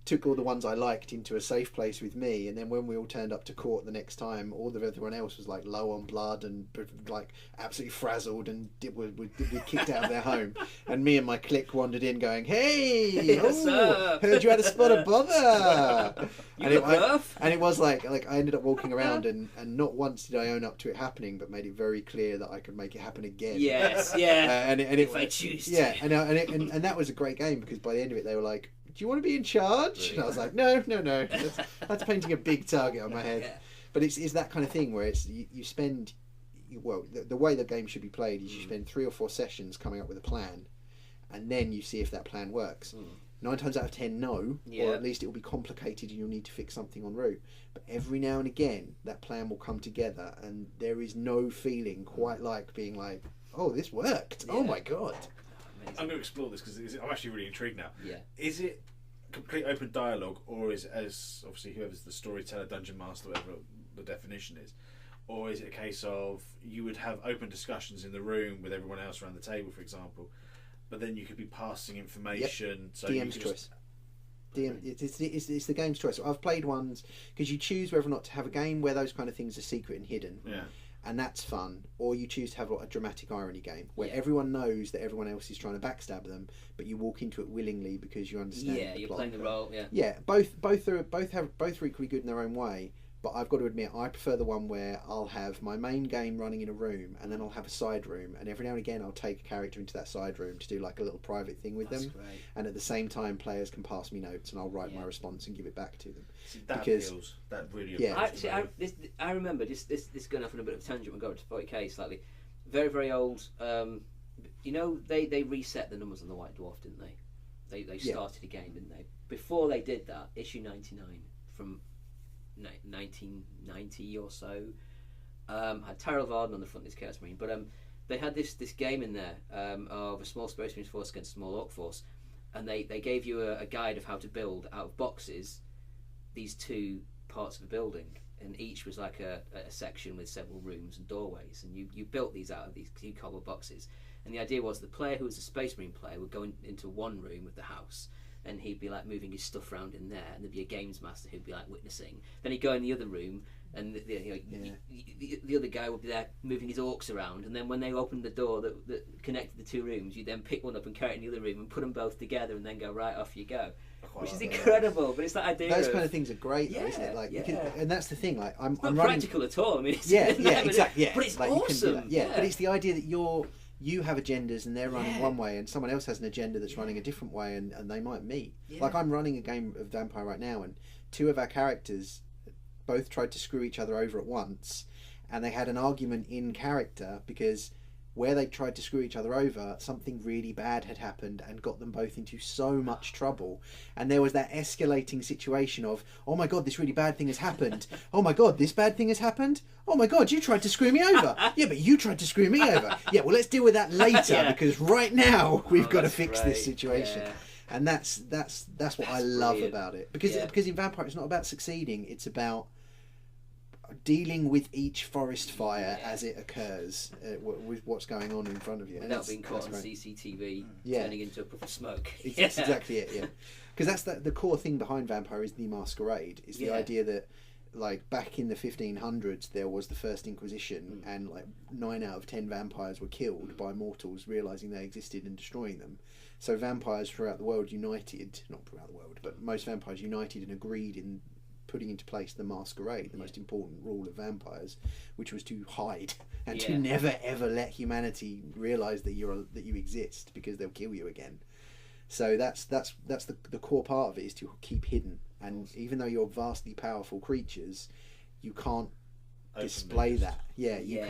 took all the ones I liked into a safe place with me, and then when we all turned up to court the next time, everyone else was like low on blood and like absolutely frazzled and were kicked out of their home, and me and my clique wandered in going, "Hey, heard you had a spot of bother." And it was like I ended up walking around and not once did I own up to it happening, but made it very clear that I could make it happen again. Yes, if I choose to. Yeah, and that was a great game, because by the end of it they were like, "Do you want to be in charge?" And I was like, no. That's painting a big target on my head. Yeah. But it's that kind of thing where it's you spend, the way the game should be played is you spend 3 or 4 sessions coming up with a plan, and then you see if that plan works. 9 times out of 10, no, or at least it will be complicated and you'll need to fix something en route. But every now and again, that plan will come together, and there is no feeling quite like being like, "Oh, this worked! Oh my god!" I'm going to explore this because I'm actually really intrigued now. Yeah. Is it complete open dialogue, or is it, as obviously whoever's the storyteller, dungeon master, whatever the definition is, or is it a case of you would have open discussions in the room with everyone else around the table, for example, but then you could be passing information? Yep. So DM's choice. It's the game's choice. I've played ones because you choose whether or not to have a game where those kind of things are secret and hidden. Yeah. And that's fun. Or you choose to have a dramatic irony game where everyone knows that everyone else is trying to backstab them, but you walk into it willingly because you understand. Yeah, you're plot. playing the role. Yeah. Yeah, both are equally good in their own way. But I've got to admit, I prefer the one where I'll have my main game running in a room, and then I'll have a side room, and every now and again I'll take a character into that side room to do like a little private thing with them. Great. And at the same time, players can pass me notes, and I'll write my response and give it back to them. See, that appeals. That really appeals. I remember this going off on a bit of a tangent. We'll go to 40k slightly. Very, very old. They reset the numbers on the White Dwarf, didn't they? They started a game, didn't they? Before they did that, issue 99 from 1990 or so. Had Tyrell Varden on the front of this Chaos Marine, but they had this game in there of a small Space Marine force against a small Orc force, and they gave you a guide of how to build out of boxes these two parts of a building, and each was like a section with several rooms and doorways, and you built these out of these cardboard boxes. And the idea was the player who was a Space Marine player would go into one room of the house, and he'd be like moving his stuff around in there, and there'd be a games master who'd be like witnessing. Then he'd go in the other room, and the other guy would be there moving his orcs around, and then when they opened the door that connected the two rooms, you then pick one up and carry it in the other room and put them both together, and then go right, off you go. Which is incredible, but it's that idea. Those kind of things are great, though, isn't it? Like, and that's the thing. Like, I'm not practical at all. I mean, it's exactly. Yeah, but it's like, awesome. But it's the idea that you have agendas and they're running one way, and someone else has an agenda that's running a different way, and they might meet. Like, I'm running a game of Vampire right now, and two of our characters both tried to screw each other over at once, and they had an argument in character because where they tried to screw each other over, something really bad had happened and got them both into so much trouble. And there was that escalating situation of, oh my god, this really bad thing has happened. Oh my god, this bad thing has happened. Oh my god, you tried to screw me over. Yeah, but you tried to screw me over. Yeah, well, let's deal with that later because right now we've got to fix this situation. Yeah. And that's what I love about it. Because in Vampire, it's not about succeeding. It's about dealing with each forest fire as it occurs with what's going on in front of you. Without being caught on CCTV turning into a puff of smoke. That's exactly it, yeah. Because that's the core thing behind Vampire is the Masquerade. Is the idea that, like, back in the 1500s there was the First Inquisition and like 9 out of 10 vampires were killed by mortals realising they existed and destroying them. So vampires throughout the world united, not throughout the world, but most vampires united and agreed in putting into place the Masquerade, the most important rule of vampires, which was to hide and to never ever let humanity realise that you exist, because they'll kill you again. So that's the core part of it, is to keep hidden. And even though you're vastly powerful creatures, you can't display that. You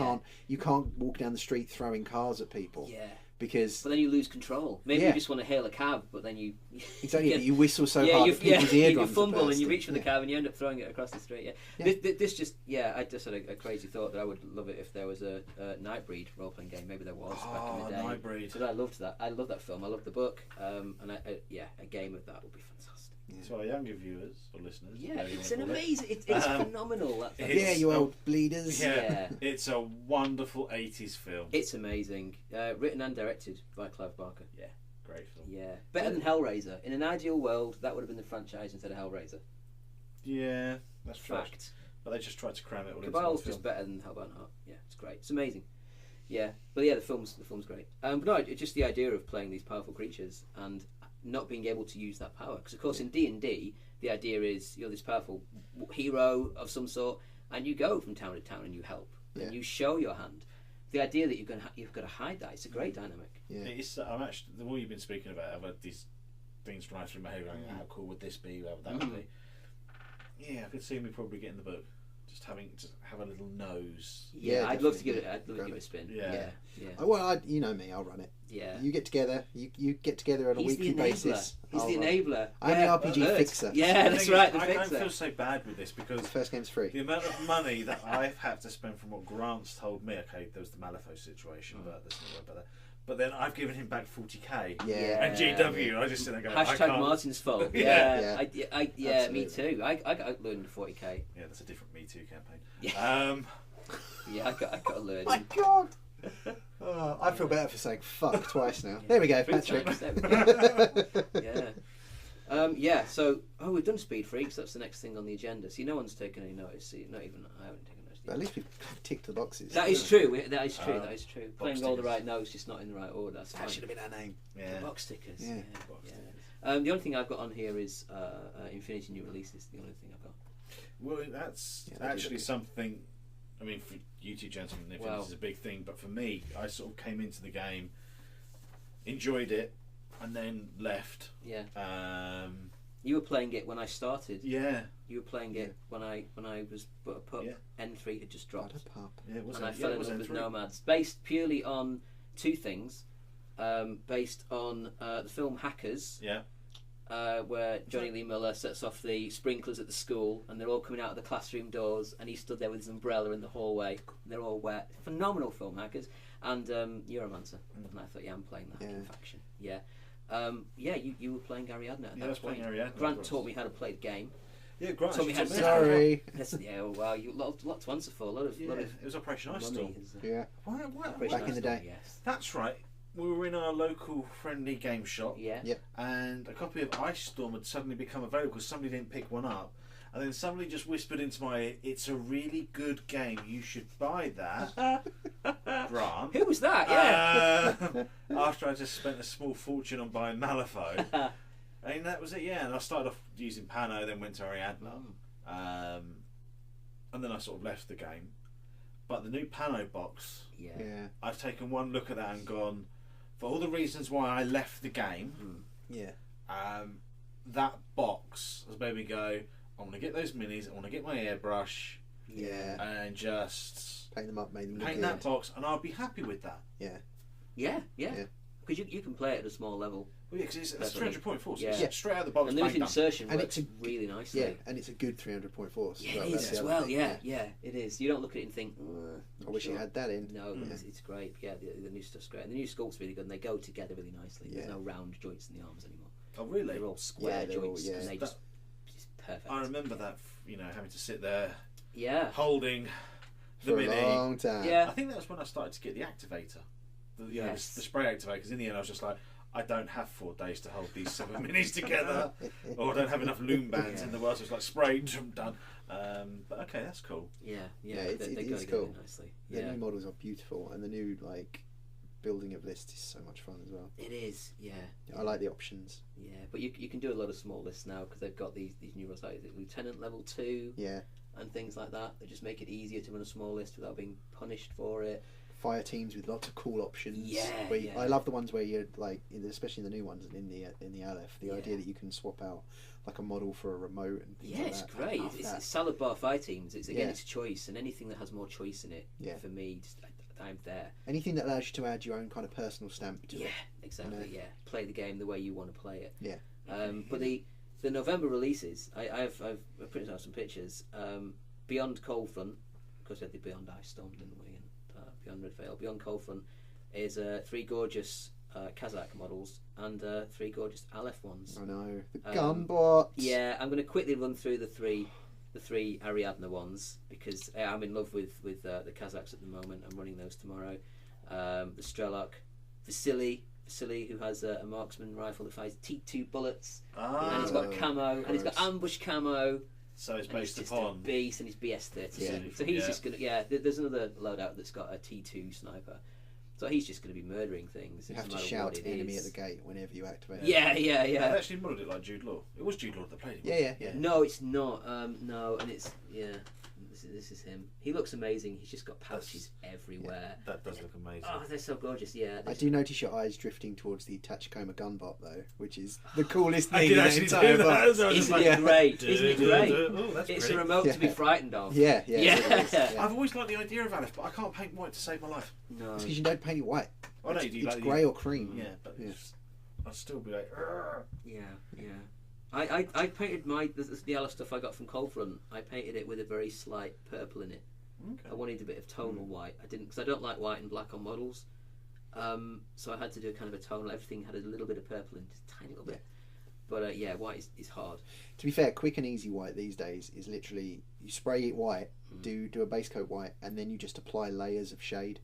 can't walk down the street throwing cars at people. Because then you lose control. Maybe you just want to hail a cab, but then you you whistle so hard that people's eardrums you fumble and you reach for the cab and you end up throwing it across the street. I just had a crazy thought that I would love it if there was a Nightbreed role playing game. Maybe there was back in the day. Nightbreed. But I loved that. I love that film. I love the book. And a game of that would be fantastic. So our younger viewers or listeners, it's an amazing. It's phenomenal. You old bleeders. It's a wonderful 80s film. It's amazing. Written and directed by Clive Barker. Yeah, great film. Yeah, better than Hellraiser. In an ideal world, that would have been the franchise instead of Hellraiser. Yeah, that's fact. But they just tried to cram it all into Cabal's just better than Hellbound Heart. Yeah, it's great. It's amazing. Yeah, but the film's great. But no, it's just the idea of playing these powerful creatures and not being able to use that power, because of course in D&D the idea is you're this powerful hero of some sort and you go from town to town and you help and you show your hand. The idea that you've got to hide that, it's a great dynamic. I'm actually, the more you've been speaking about it, I've had these things running through my head going, how cool would this be, how would that be? I could see me probably getting the book, just have a little nose. I'd love to give it a spin. Well, you know me, I'll run it. You get together, you get together on a weekly basis. He's the enabler. I'm the RPG fixer. Yeah, that's right. I don't feel so bad with this because the first game's free. The amount of money that I've had to spend from what Grant's told me. Okay, there was the Malifaux situation, but let's not worry about that. But then I've given him back 40k. And GW, I just sit there going, hashtag Martin's fault. Me too. I got learned to 40k. Yeah, that's a different Me Too campaign. I got to learn. My God. I feel better for saying fuck twice now. There we go, Patrick. So we've done Speed Freaks. That's the next thing on the agenda. See, no one's taken any notice. Not even I haven't taken notice. But at least we've ticked the boxes. That is true. That is true. Playing all the right notes, just not in the right order. That should have been our name. The box stickers. The only thing I've got on here is Infinity New Releases. The only thing I've got. Well, that's actually something. I mean, for you two gentlemen, this is a big thing, but for me, I sort of came into the game, enjoyed it, and then left. You were playing it when I started. You were playing it when I was but a pup. N3 had just dropped. What a pup. I fell in love with Nomads, based purely on two things. Based on the film Hackers. where Johnny Lee Miller sets off the sprinklers at the school, and they're all coming out of the classroom doors, and he stood there with his umbrella in the hallway. They're all wet. Phenomenal film, Hackers. And Euromancer. And I thought, yeah, I'm playing that faction. Yeah. You were playing Ariadne at that point. Grant taught me how to play the game. Yeah, Grant taught me how to Sorry. Wow, you lot to answer for. It was Operation Ice Storm. Back in the day. Yes. That's right. We were in our local friendly game shop. Yeah. Yep. And a copy of Ice Storm had suddenly become available because somebody didn't pick one up. And then somebody just whispered into my ear, "It's a really good game. You should buy that." Grant. Who was that? Yeah. After I just spent a small fortune on buying Malifaux. And that was it, yeah. And I started off using Pano, then went to Ariadne. And then I sort of left the game. But the new Pano box, I've taken one look at that and gone, for all the reasons why I left the game, that box has made me go, I want to get those minis, I want to get my airbrush, and just paint them up, paint that box, and I'll be happy with that. Yeah. Because you can play it at a small level. Well, yeah, because it's 300 point force. It's straight out of the box. And the insertion works really nicely. Yeah, and it's a good 300 point force. Yeah, it is as well. Yeah, it is. You don't look at it and think, I wish you had that in. No, it's great. Yeah, the new stuff's great. And the new sculpt's really good, and they go together really nicely. There's no round joints in the arms anymore. Oh, really? They're all square joints, and they just perfect. I remember that, having to sit there holding the for mini. a long time. Yeah. I think that was when I started to get the activator. The spray activator, because in the end I was just like, I don't have 4 days to hold these 7 minis together, or I don't have enough loom bands in the world, so it's like sprayed, done. But okay, that's cool. Yeah, they go it's cool. Nicely. The new models are beautiful, and the new building of lists is so much fun as well. It is, I like the options. Yeah, but you can do a lot of small lists now because they've got these new rules like Lieutenant level 2. And things like that. They just make it easier to run a small list without being punished for it. Fire teams with lots of cool options. I love the ones where you're especially in the new ones and in the Aleph, the idea that you can swap out like a model for a remote and things like it's that. great. It's salad bar fire teams. It's it's choice, and anything that has more choice in it for me, I'm there. Anything that allows you to add your own kind of personal stamp to it. Exactly. Play the game the way you want to play it. But the November releases, I've printed out some pictures. Beyond Coldfront, because we had the Beyond Ice Storm, didn't we? Beyond Red Veil. Beyond Coldfront is 3 gorgeous Kazakh models and 3 gorgeous Aleph ones. I know the gunbots. Yeah, I'm going to quickly run through the three Ariadne ones because I'm in love with the Kazakhs at the moment. I'm running those tomorrow. The Strelok, Vasily, who has a marksman rifle that fires T2 bullets, and he's got camo, and he's got ambush camo. So it's based just upon a beast, and he's BS-30. So he's just gonna There's another loadout that's got a T2 sniper, so he's just gonna be murdering things. You have to shout enemy at the gate whenever you activate. Yeah. I've actually modelled it like Jude Law. It was Jude Law that played him. Yeah. No, it's not. No, and it's This is him. He looks amazing. He's just got pouches everywhere. That does look amazing. Oh, they're so gorgeous. Yeah. I do notice your eyes drifting towards the Tachikoma gunbot though, which is the coolest thing. I did actually do that. Isn't it great? Isn't it great? Oh, that's it's pretty. a remote to be frightened of. Yeah. I've always liked the idea of Aleph, but I can't paint white to save my life. No. It's because you don't paint it white. I know you do. It's grey or cream. Yeah, but I'll still be like. Yeah. I painted the yellow stuff I got from Coldfront. I painted it with a very slight purple in it. Okay. I wanted a bit of tonal white. I didn't because I don't like white and black on models. So I had to do a kind of a tonal. Everything had a little bit of purple in, just a tiny little bit. But white is hard. To be fair, quick and easy white these days is literally you spray it white, do a base coat white, and then you just apply layers of shade.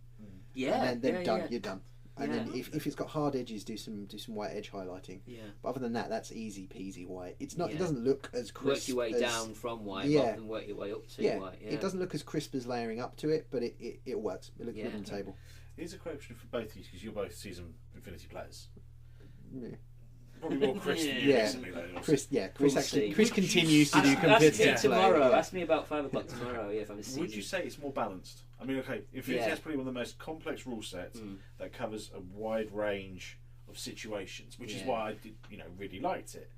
Yeah, and then done. You're done. And then if it's got hard edges, do some white edge highlighting. Yeah. But other than that, that's easy peasy white. It's not. It doesn't look as crisp. Work your way down from white, rather than work your way up to white. Yeah. It doesn't look as crisp as layering up to it, but it works. It looks good on the table. Here's a question for both of you because you're both seasoned Infinity players. Yeah. Probably more Chris than you recently. Chris continues to do competitive tomorrow. Ask me about 5 o'clock tomorrow. If I'm a season. Would you say it's more balanced? I mean, okay, Infinity has probably one of the most complex rule sets that covers a wide range of situations, which is why I did, really liked it.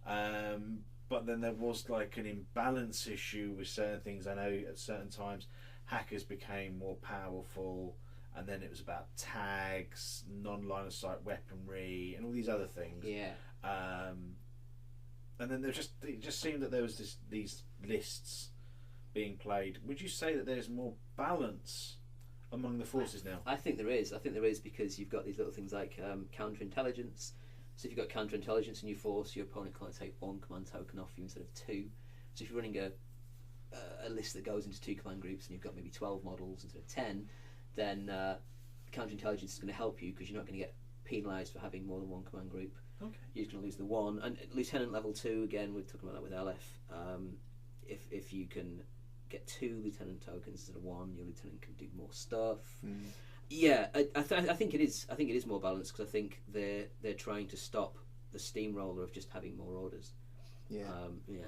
But then there was like an imbalance issue with certain things. I know at certain times hackers became more powerful. And then it was about tags, non-line of sight weaponry, and all these other things. Yeah. and then it just seemed that there was these lists being played. Would you say that there's more balance among the forces now? I think there is. I think there is because you've got these little things like counterintelligence. So if you've got counterintelligence in your force, your opponent can't take 1 command token off you instead of 2. So if you're running a list that goes into 2 command groups and you've got maybe 12 models instead of 10, then counterintelligence is going to help you because you're not going to get penalised for having more than 1 command group. Okay. You're just going to lose the 1. And Lieutenant level 2, again, we're talking about that with LF. If you can get 2 lieutenant tokens instead of 1, your lieutenant can do more stuff. Yeah, I think it is. I think it is more balanced because I think they're trying to stop the steamroller of just having more orders. Yeah. Yeah.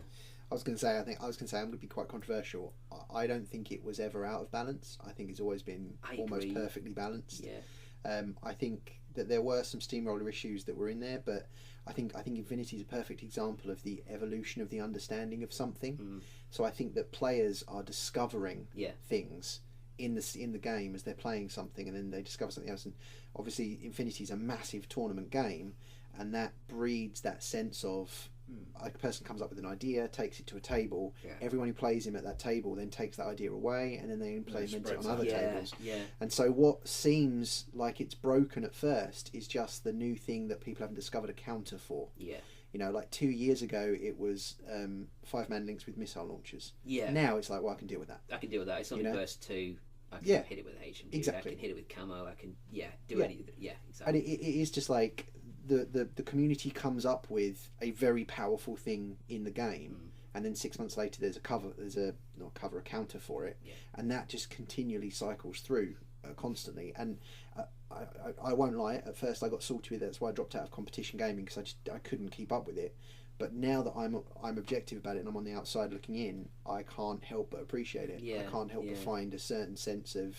I was going to say I'm going to be quite controversial. I don't think it was ever out of balance. I think it's always been almost perfectly balanced. Yeah. I think that there were some steamroller issues that were in there, but I think Infinity is a perfect example of the evolution of the understanding of something. So I think that players are discovering things in the game as they're playing something, and then they discover something else. And obviously, Infinity is a massive tournament game, and that breeds that sense of a person comes up with an idea, takes it to a table. Everyone who plays him at that table then takes that idea away, and then they implement it on other tables. And so what seems like it's broken at first is just the new thing that people haven't discovered a counter for. You know, like 2 years ago, it was 5-man links with missile launchers. Now it's like, well, I can deal with that. I can deal with that. It's only burst 2. I can hit it with HMG. Exactly. I can hit it with camo. I can do anything. Yeah, And exactly. it is just like the community comes up with a very powerful thing in the game, and then 6 months later there's a counter for it, and that just continually cycles through constantly. And I won't lie, at first I got salty with it. That's why I dropped out of competition gaming, because I couldn't keep up with it. But now that I'm objective about it and I'm on the outside looking in, I can't help but appreciate it. I can't help but find a certain sense of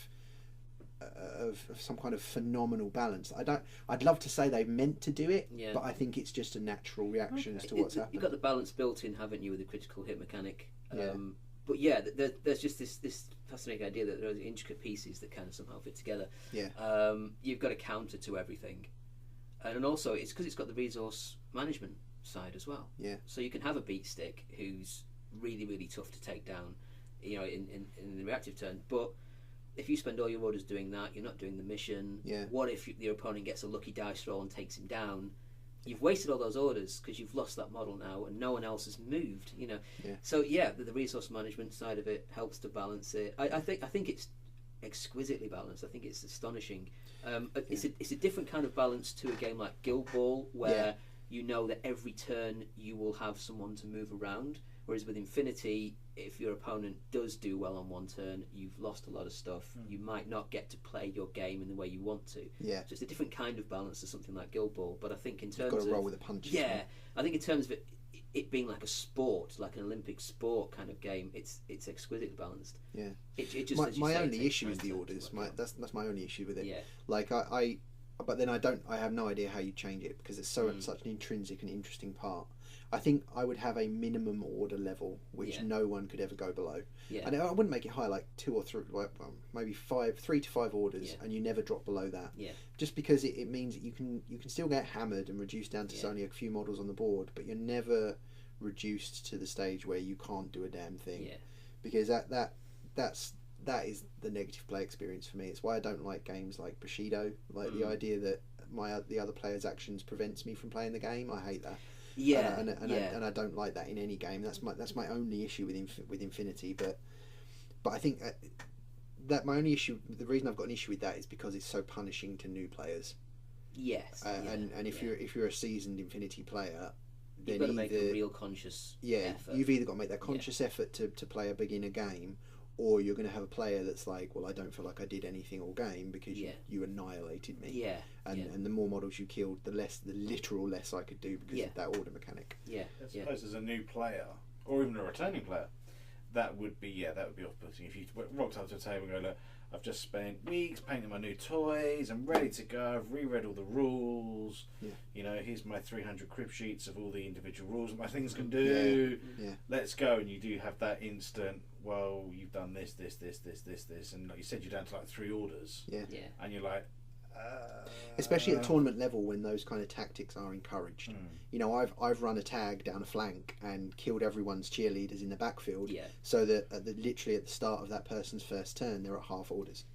some kind of phenomenal balance. I'd love to say they meant to do it, but I think it's just a natural reaction as to what's happened. You've got the balance built in, haven't you, with the critical hit mechanic? But there's just this fascinating idea that there are intricate pieces that kind of somehow fit together. You've got a counter to everything, and also it's because it's got the resource management side as well. So you can have a beat stick who's really, really tough to take down, you know, in the reactive turn, but if you spend all your orders doing that, you're not doing the mission. What if your opponent gets a lucky dice roll and takes him down? You've wasted all those orders because you've lost that model now, and no one else has moved. You know, so the resource management side of it helps to balance it. I think it's exquisitely balanced. I think it's astonishing. It's a different kind of balance to a game like Guild Ball, where you know that every turn you will have someone to move around. Whereas with Infinity, if your opponent does do well on one turn, you've lost a lot of stuff. You might not get to play your game in the way you want to. So it's a different kind of balance to something like Guild Ball. But I think in terms You've got to roll with the punches. I think in terms of it being like a sport, like an Olympic sport kind of game, it's exquisitely balanced. It just my only issue is the orders. That's my only issue with it. Like but then I have no idea how you change it, because it's such an intrinsic and interesting part. I think I would have a minimum order level which no one could ever go below. And I wouldn't make it high, like 2 or 3, maybe 3 to 5 orders, and you never drop below that. Just because it means that you can still get hammered and reduced down to only a few models on the board, but you're never reduced to the stage where you can't do a damn thing. Because that is the negative play experience for me. It's why I don't like games like Bushido. Like the idea that the other player's actions prevents me from playing the game. I hate that. And I don't like that in any game. That's my only issue with Infinity. But I think that my only issue, the reason I've got an issue with that is because it's so punishing to new players. And if you're a seasoned Infinity player, then you've got to make a real conscious effort. You've either got to make that conscious effort to play a beginner game, or you're going to have a player that's like, well, I don't feel like I did anything all game because you annihilated me. And the more models you killed, the literal less I could do because of that order mechanic. I suppose as a new player, or even a returning player, that would be off-putting. If you rocked up to a table and go, look, I've just spent weeks painting my new toys, I'm ready to go, I've reread all the rules, you know, here's my 300 crib sheets of all the individual rules that my things can do, let's go. And you do have that instant, well, you've done this, and like you said, you're down to like 3 orders, and you're like, Especially at tournament level when those kind of tactics are encouraged. You know, I've run a tag down a flank and killed everyone's cheerleaders in the backfield, so that literally at the start of that person's first turn, they're at half orders.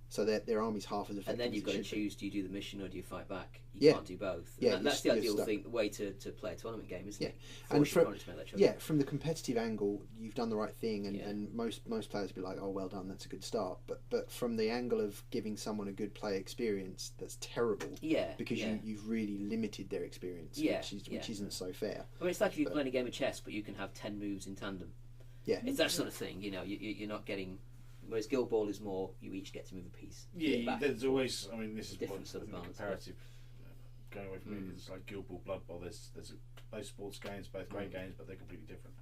So their army's half as effective. And then you've got to choose: do you do the mission or do you fight back? You can't do both. That's the ideal way to play a tournament game, isn't it? And from the competitive angle, you've done the right thing, and most players will be like, "Oh, well done, that's a good start." But from the angle of giving someone a good play experience, that's terrible. Because you've really limited their experience, which isn't so fair. I mean, it's like if you're playing a game of chess, but you can have 10 moves in tandem. It's that sort of thing. You know, you're not getting. Whereas Guild Ball is more, you each get to move a piece. There's always, I mean, this is different sort of balance, comparative. Going away from it, it's like Guild Ball, Blood Bowl. There's both sports games, both great games, but they're completely different.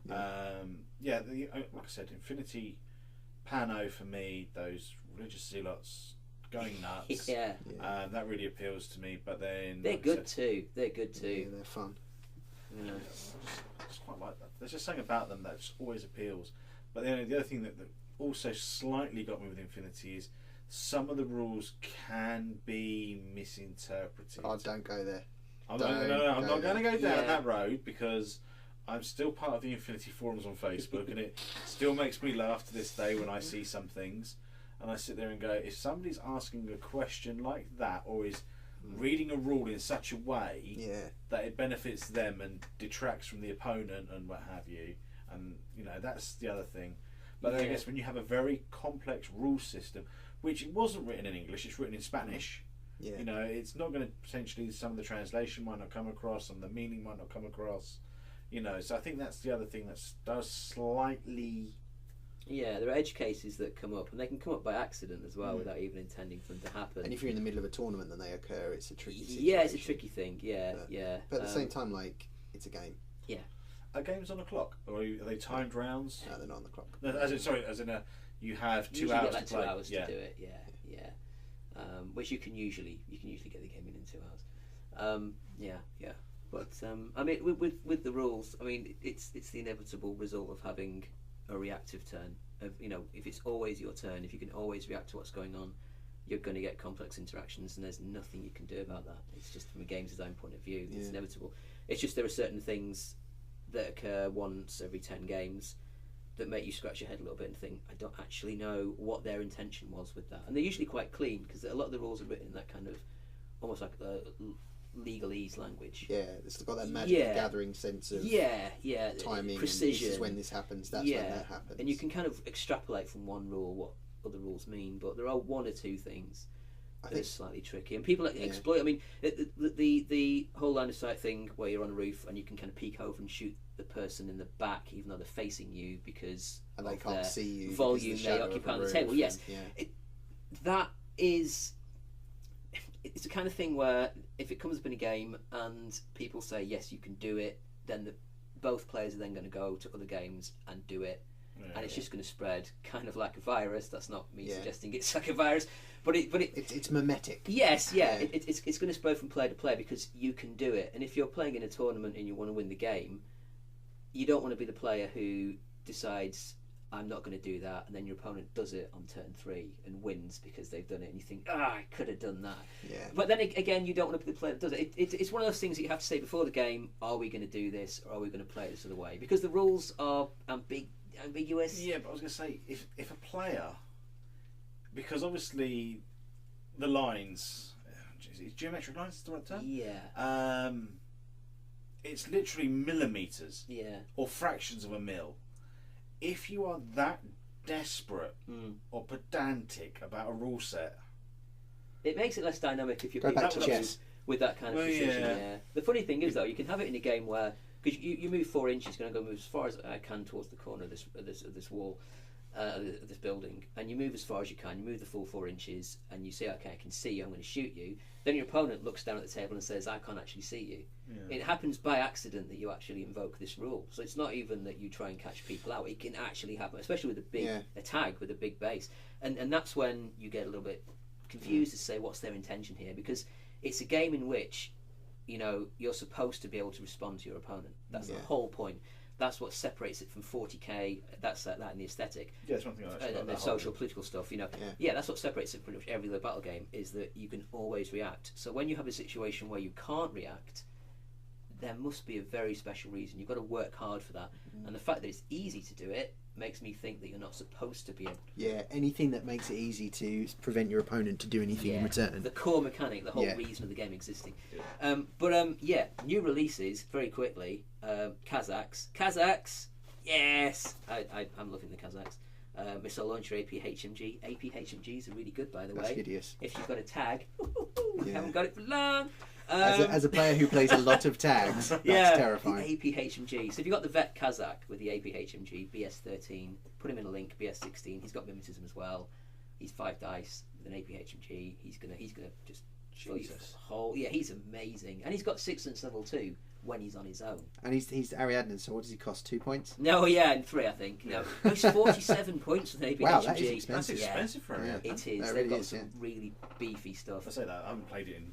Like I said, Infinity, Pano for me, those religious zealots going nuts. That really appeals to me. But then they're good too. They're good too. Yeah, they're fun. I just quite like that. There's just something about them that just always appeals. But then the other thing that also slightly got me with Infinity is some of the rules can be misinterpreted. Oh, don't go there. I'm not going to go down that road because I'm still part of the Infinity forums on Facebook and it still makes me laugh to this day when I see some things and I sit there and go, if somebody's asking a question like that or is reading a rule in such a way that it benefits them and detracts from the opponent and what have you, and you know, that's the other thing. But then I guess when you have a very complex rule system, which it wasn't written in English, it's written in Spanish. You know, it's not going to potentially, some of the translation might not come across, some of the meaning might not come across. You know, so I think that's the other thing that does slightly. Yeah, there are edge cases that come up, and they can come up by accident as well, without even intending for them to happen. And if you're in the middle of a tournament and they occur, it's a tricky situation. Yeah, it's a tricky thing. But at the same time, like, it's a game. Are games on a clock, or are they timed rounds? No, they're not on the clock. No, as in you have 2 usually hours get like to play. 2 hours to do it. Which you can usually get the game in 2 hours. But I mean, with the rules, I mean, it's the inevitable result of having a reactive turn. You know, if it's always your turn, if you can always react to what's going on, you're going to get complex interactions, and there's nothing you can do about that. It's just from a game's design point of view, it's inevitable. It's just there are certain things that occur once every 10 games that make you scratch your head a little bit and think, I don't actually know what their intention was with that. And they're usually quite clean because a lot of the rules are written in that kind of almost like legalese language. Yeah, it's got that magic of gathering sense of timing, precision. This is when this happens, that's when that happens. And you can kind of extrapolate from one rule what other rules mean, but there are one or two things that are slightly tricky. And people exploit, I mean, the whole line of sight thing where you're on a roof and you can kind of peek over and shoot the person in the back even though they're facing you because and they can't see you, volume they occupy on the table. Yes, that is... It's the kind of thing where if it comes up in a game and people say yes you can do it, then both players are then going to go to other games and do it, and it's just going to spread kind of like a virus. That's not me suggesting it's like a virus, but it's mimetic. Yes, it's going to spread from player to player because you can do it. And if you're playing in a tournament and you want to win the game, you don't want to be the player who decides I'm not going to do that, and then your opponent does it on turn 3 and wins because they've done it, and you think, I could have done that. But then again, you don't want to be the player that does it. It's one of those things that you have to say before the game, are we going to do this, or are we going to play it this other way? Because the rules are ambiguous. Yeah, but I was going to say, if a player, because obviously the lines, is geometric lines is the right term? Yeah. It's literally millimetres or fractions of a mil. If you are that desperate or pedantic about a rule set, it makes it less dynamic if you're go back to chess with that kind of precision. The funny thing is though, you can have it in a game where because you move 4 inches, going to go move as far as I can towards the corner of this wall, of this building, and you move as far as you can. You move the full 4 inches, and you say, okay, I can see you. I'm going to shoot you. Then your opponent looks down at the table and says, I can't actually see you. It happens by accident that you actually invoke this rule. So it's not even that you try and catch people out. It can actually happen, especially with a tag with a big base. And that's when you get a little bit confused to say what's their intention here, because it's a game in which, you know, you're supposed to be able to respond to your opponent. That's the whole point. that's what separates it from 40k. That's that in the aesthetic. Yeah, it's one thing I actually and the social, political stuff. Yeah, that's what separates it from pretty much every other battle game, is that you can always react. So when you have a situation where you can't react, there must be a very special reason. You've got to work hard for that. And the fact that it's easy to do it makes me think that you're not supposed to be able. Yeah, anything that makes it easy to prevent your opponent to do anything in return. The core mechanic, the whole reason of the game existing. Yeah. New releases very quickly. Kazakhs. Yes, I'm loving the Kazakhs. Missile launcher APHMG. APHMGs are really good, by the way. That's hideous. If you've got a tag, haven't got it for long. As a player who plays a lot of tags, that's terrifying. The APHMG. So if you've got the Vet Kazakh with the APHMG, BS13, put him in a link, BS16. He's got mimetism as well. He's 5 dice with an APHMG. He's gonna just Jesus. Whole. Yeah, he's amazing, and he's got 6th level 2 when he's on his own. And he's Ariadne. So what does he cost? 2 points? No, and 3, I think. No, he's 47 points with an APHMG. Wow, that is expensive. That's expensive for Ariadne. It is. That They've really got is, some really beefy stuff. I say that I haven't played it in.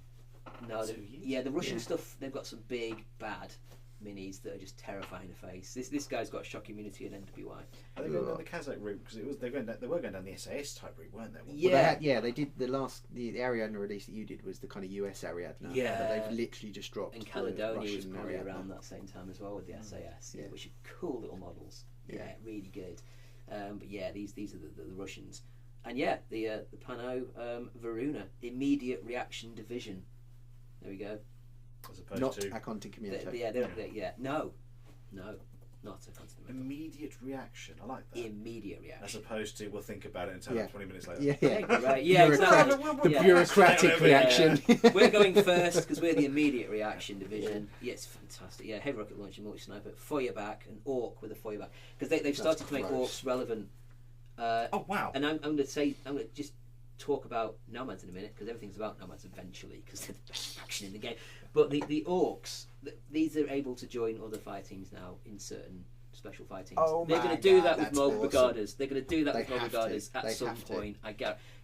No, the Russian stuff, they've got some big, bad minis that are just terrifying to face. This guy's got shock immunity and NWI. Are they going down the Kazakh route? Because they were going down the SAS type route, weren't they? Yeah, they did. The Ariadne release that you did was the kind of US Ariadne. Yeah. But they've literally just dropped. And Caledonia was Russian probably Ariadne around that same time as well with the SAS, which are cool little models. Yeah, really good. But yeah, these are the Russians. And yeah, the Pano Varuna immediate reaction division. There we go. As opposed not to a content community. No, not a content community. Immediate reaction. I like that. Immediate reaction. As opposed to we'll think about it and tell 20 minutes later. Right. Yeah, exactly. The bureaucratic reaction. We're going first because we're the immediate reaction division. Yeah, it's fantastic. Yeah, heavy rocket launcher, multi sniper, fire back, an orc with a fire back, because they've started to make orcs relevant. Oh wow! And I'm going to just talk about nomads in a minute, because everything's about nomads eventually, because they're the best faction in the game. But the orcs, these are able to join other fire teams now in certain special fire teams. They're going to do that with mobile brigaders. They're going to do that with mobile brigaders at some point.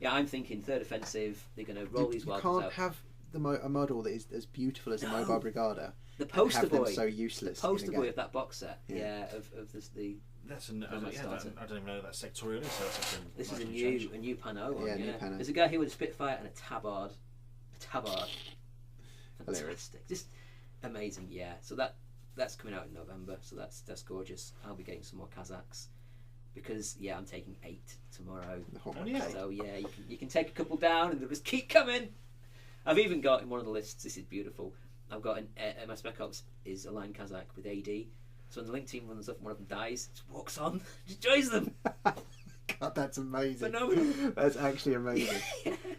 I'm thinking third offensive. They're going to roll these wild cards out. You can't have a model that is as beautiful as a mobile brigader. The poster boy, so useless. The poster boy of that box set. Of the. That's I don't even know that sectorial is. So this is a new Pano. New Pano. There's a guy here with a Spitfire and a tabard. Fantastic, just amazing. Yeah, so that's coming out in November. So that's gorgeous. I'll be getting some more Kazakhs because I'm taking 8 tomorrow. So you can take a couple down and they'll just keep coming. I've even got in one of the lists. This is beautiful. I've got my Spec Ops is a line Kazakh with AD. So when the Link team runs up and one of them dies, just walks on, just joins them. God, that's amazing. Phenomenal. That's actually amazing.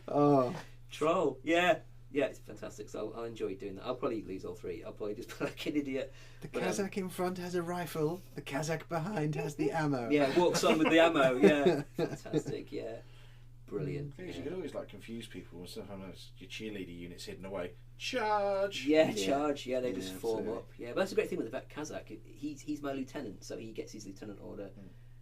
Oh. Troll. Yeah, it's fantastic. So I'll enjoy doing that. I'll probably lose all 3. I'll probably just play like an idiot. The Kazakh in front has a rifle. The Kazakh behind has the ammo. Yeah, walks on with the ammo. Yeah, fantastic. Yeah, brilliant. You could always confuse people and stuff. Your cheerleader unit's hidden away. Charge! Charge. Yeah, they just form up. Yeah, but that's a great thing with the Vet Kazakh. He's my lieutenant, so he gets his lieutenant order.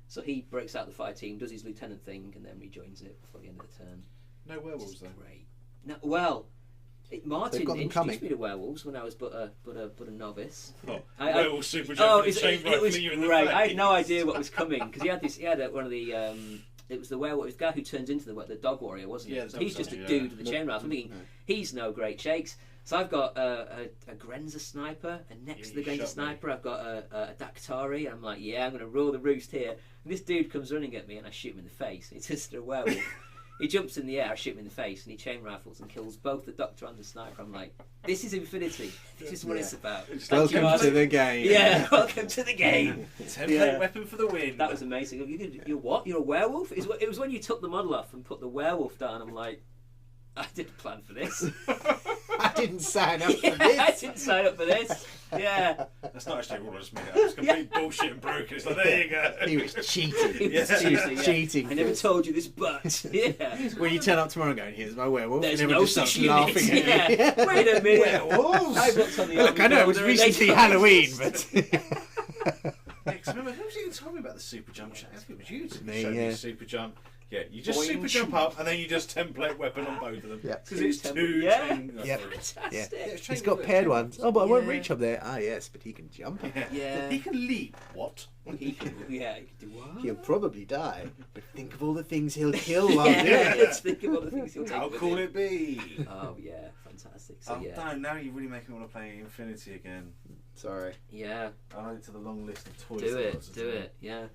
So he breaks out the fire team, does his lieutenant thing, and then rejoins it before the end of the turn. No werewolves though. Great. No, Martin introduced me to werewolves when I was but a novice. Werewolf super jump. It was great. I had no idea what was coming because he had one of the. It was the werewolf. It was the guy who turns into the dog warrior, wasn't it? So he's just a dude with a chain rifle. I'm thinking he's no great shakes. So I've got a Grenza sniper, and next to the Grenza sniper, I've got a Daktari. I'm like, I'm going to rule the roost here. And this dude comes running at me, and I shoot him in the face. It's just a werewolf. He jumps in the air, I shoot him in the face, and he chain rifles and kills both the Doctor and the sniper. I'm like, this is Infinity. This is what it's about. Welcome to the game. Yeah, welcome to the game. Template weapon for the win. That was amazing. You're what? You're a werewolf? It was when you took the model off and put the werewolf down. I'm like, I didn't plan for this. I didn't sign up for this. I didn't sign up for this. Yeah. That's not actually what I just made up. It's complete bullshit and broken. It's like, there you go. He was cheating. He was cheating. I never told you this, but when you turn up tomorrow going, here's my werewolf, there's everyone no just starts such laughing unit. at you. Yeah. Wait a minute. Werewolves? I looked on the Look, I know it was recently Halloween, but... Remember, who was even talking about the super jump? I think it was you. Me, showed me super jump. Yeah, you just super jump up and then you just template weapon on both of them. Yeah. Because it's two chain. Yeah. Fantastic. Yeah. He's got paired ones. Oh, but I won't reach up there. Ah, yes, but he can jump. Yeah. He can leap. What? He can do what? He'll probably die, but think of all the things he'll kill while doing it. Let's think of all the things he'll take. How cool it be? Oh yeah, fantastic. So damn, now you're really making me want to play Infinity again. Sorry. Yeah. I'll add it to the long list of toys. Do it. Yeah.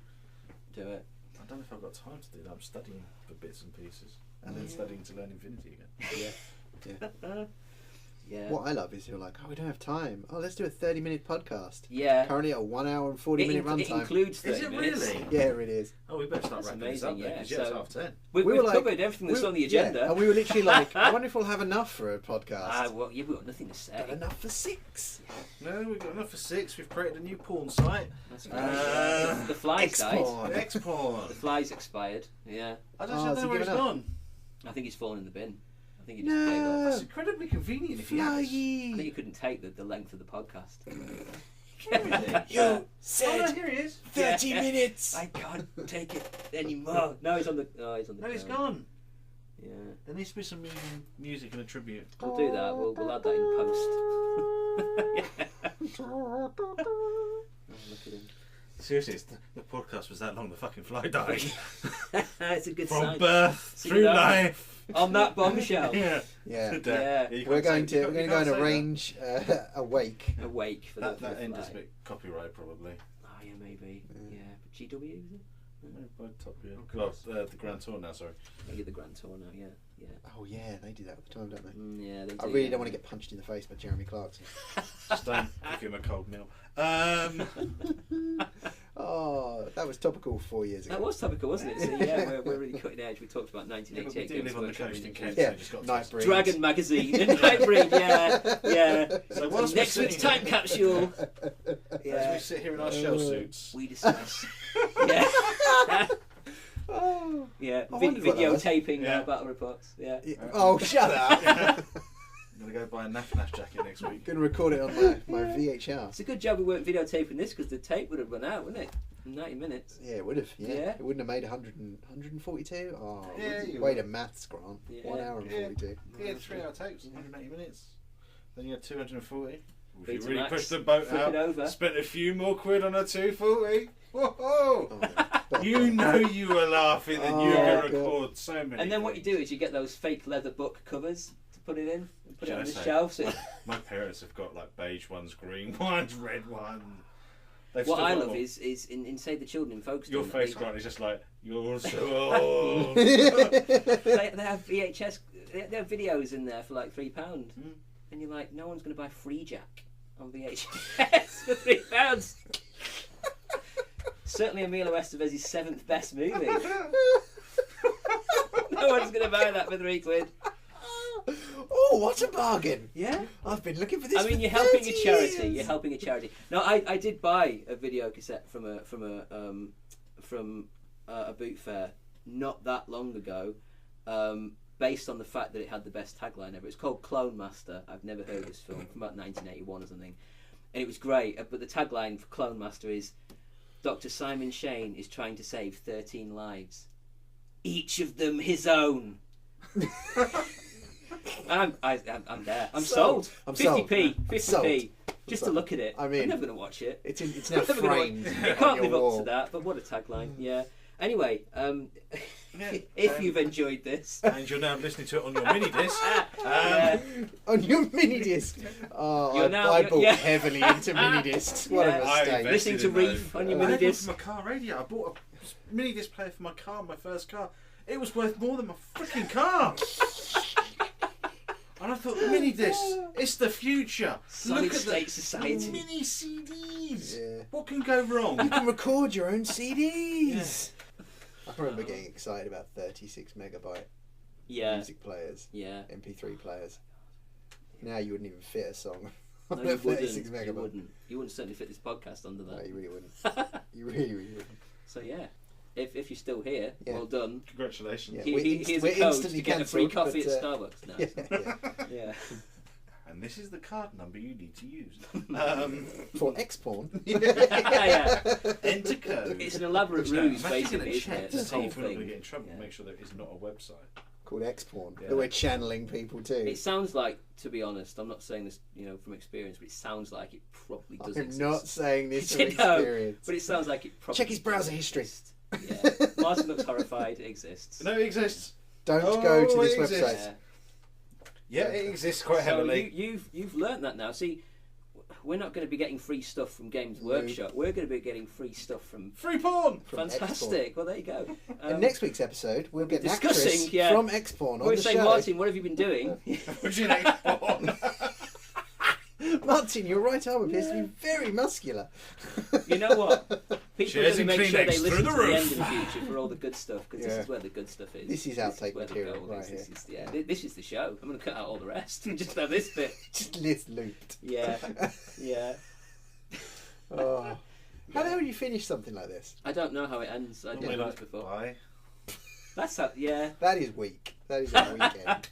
Do it. I don't know if I've got time to do that. I'm studying for bits and pieces, and then studying to learn Infinity again. Yeah. Yeah. What I love is you're like, oh, we don't have time. Oh, let's do a 30-minute podcast. Yeah. Currently at a 1 hour and 40-minute runtime. It includes 30 Is it minutes. really? Yeah, it is. Oh, we better start wrapping this up then, because it's half 10. We've like, covered everything that's on the agenda. Yeah, and we were literally like, I wonder if we'll have enough for a podcast. Well, we've got nothing to say. But enough for 6. No, we've got enough for 6. We've created a new porn site. That's right. The fly's died. X-porn. The fly's expired. Yeah. I don't know where it's gone. I think he's fallen in the bin. I think he just gave up. That's incredibly convenient if he has. I think he couldn't take the length of the podcast. You said here he is. 30 minutes. I can't take it anymore. No, he's on the. No, he's on the. No, he's gone. Yeah. There needs to be some music and a tribute. We'll do that. We'll add that in post. Oh, look at him. Seriously, the podcast was that long. The fucking fly died. It's a good From sign. birth through life. On that bombshell. Yeah. We're going to arrange a wake. A wake for that that end is a bit copyright probably. Oh yeah, maybe. Yeah, but GW is it? By Top Gear. Oh, the Grand Tour now. Sorry. Maybe the Grand Tour now. Yeah. Oh yeah, they do that all the time, don't they? Yeah, they do. I really don't want to get punched in the face by Jeremy Clarkson. Just don't give him a cold meal. Oh, that was topical 4 years ago. That was topical, wasn't it? So yeah, we're really cutting edge. We talked about 1988. We do live on the coast in Kent. Yeah, So just got Nightbreed. Dragon magazine and Nightbreed. Yeah. So whilst Next week's time capsule. As we sit here in our shell suits, We discuss. Yeah. Yeah. Videotaping battle reports. Yeah. Oh, shut up! I'm going to go buy a Naff jacket next week. Going to record it on my VHR. It's a good job we weren't videotaping this because the tape would have run out, wouldn't it? In 90 minutes. Yeah, it would have. Yeah. It wouldn't have made 142. Oh, way to maths, Grant. Yeah. 1 hour and 42. Yeah, 3 hour tapes, 180 minutes. Then you had 240. If you Beta really Max, pushed the boat flip out, it over. spent a few more quid on a 240. Whoa! Oh, You know you were laughing and you Yeah. can record so many. And then what you things. do is you get those fake leather book covers to put it in, and put it Should on I the say, shelf. So My parents have got like beige ones, green ones, red ones. They've what still I got love them. is in Save the Children in Folkestone. Your face, they, Grant, is just like, you're so old. they have VHS, they have videos in there for like £3, and you're like, no one's going to buy Free Jack on VHS for £3. Certainly Emilio Estevez's 7th best movie. No one's going to buy that for £3. Oh, what a bargain! Yeah, I've been looking for this. I mean, for you're helping 30 a charity. years. You're helping a charity. No, I did buy a video cassette from a boot fair not that long ago, based on the fact that it had the best tagline ever. It's called Clone Master. I've never heard of this film, from about 1981 or something, and it was great. But the tagline for Clone Master is, Dr. Simon Shane is trying to save 13 lives, each of them his own. I'm there. I'm sold. I'm 50p. sold. 50p. Just to look at it. I mean, I'm never going to watch it. It's now I'm never gonna framed. watch- on It can't your live up wall. to that, but what a tagline. Yeah. Anyway, if you've enjoyed this. And you're now listening to it on your mini disc. On your mini disc. Oh, You're I now- bought yeah. heavily into mini discs. What Yeah. a I mistake. invested Listening to in Reef those. on your I mini had one disc. for my car radio. I bought a mini disc player for my car, my first car. It was worth more than my freaking car. And I thought, mini disc, it's the future. Solid Look at State Society. mini CDs. Yeah. What can go wrong? You can record your own CDs. I remember getting excited about 36 megabyte music players, Yeah. MP3 players. Now you wouldn't even fit a song No, on you a 36 wouldn't. You megabyte. wouldn't. You wouldn't certainly fit this podcast under No, that. you really wouldn't. You really wouldn't. So yeah, if you're still here, Yeah. well done. Congratulations. Yeah. Here's we're a code instantly to get a free cancelled, coffee at but, Starbucks. No. Yeah. Yeah. and this is the card number you need to use. For X-Porn. Yeah. Enter code. It's an elaborate ruse, basically, isn't check it? to The see whole if we're not going to thing. get in trouble. Make sure that it's not a website. Called X-Porn. Yeah. That we're channeling people to. It sounds like, to be honest, I'm not saying this, from experience, but it sounds like it probably does exist. I'm not saying this from No, experience. but it sounds like it probably Check his browser does history. exist. Yeah. Martin looks horrified. It exists. No, it exists. Don't go to this it exists. website. Yeah, it exists quite heavily. So you've learnt that now. See, we're not going to be getting free stuff from Games Workshop. We're going to be getting free stuff from Free porn. Fantastic. Well, there you go. In next week's episode, we'll get an discussing, actress yeah. from X-Porn on We're the saying, show. Martin, what have you been doing? Would you like porn? Martin, your right arm appears to be very muscular. You know what? People are Shares going to and make sure they Kleenex listen through to the the roof. end in the future for all the good stuff, because this is where the good stuff is. This is outtake where the material gold right is. here. This is the show. I'm going to cut out all the rest and just have this bit. Just list looped. Yeah. Yeah. Oh. How the hell do you finish something like this? I don't know how it ends. I didn't know this before. Bye. That's how, yeah. That is weak. That is a weekend.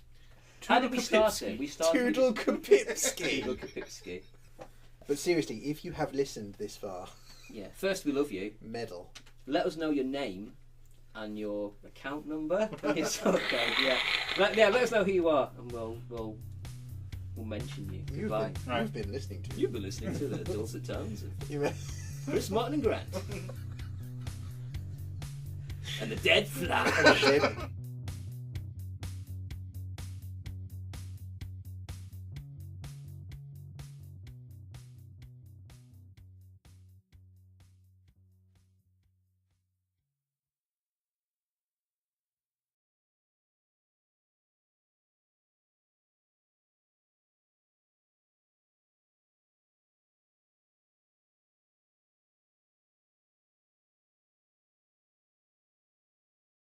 How did we start it? We started Toodle Kapipski. Toodle Kapipski. But seriously, if you have listened this far, Yeah. First, we love you. medal. Let us know your name and your account number and your sort code. Yeah. Let us know who you are, and we'll mention you. Goodbye. You've been listening to. You've been listening to the dulcet tones of You Chris, Martin, and Grant, and the dead fly. That's it.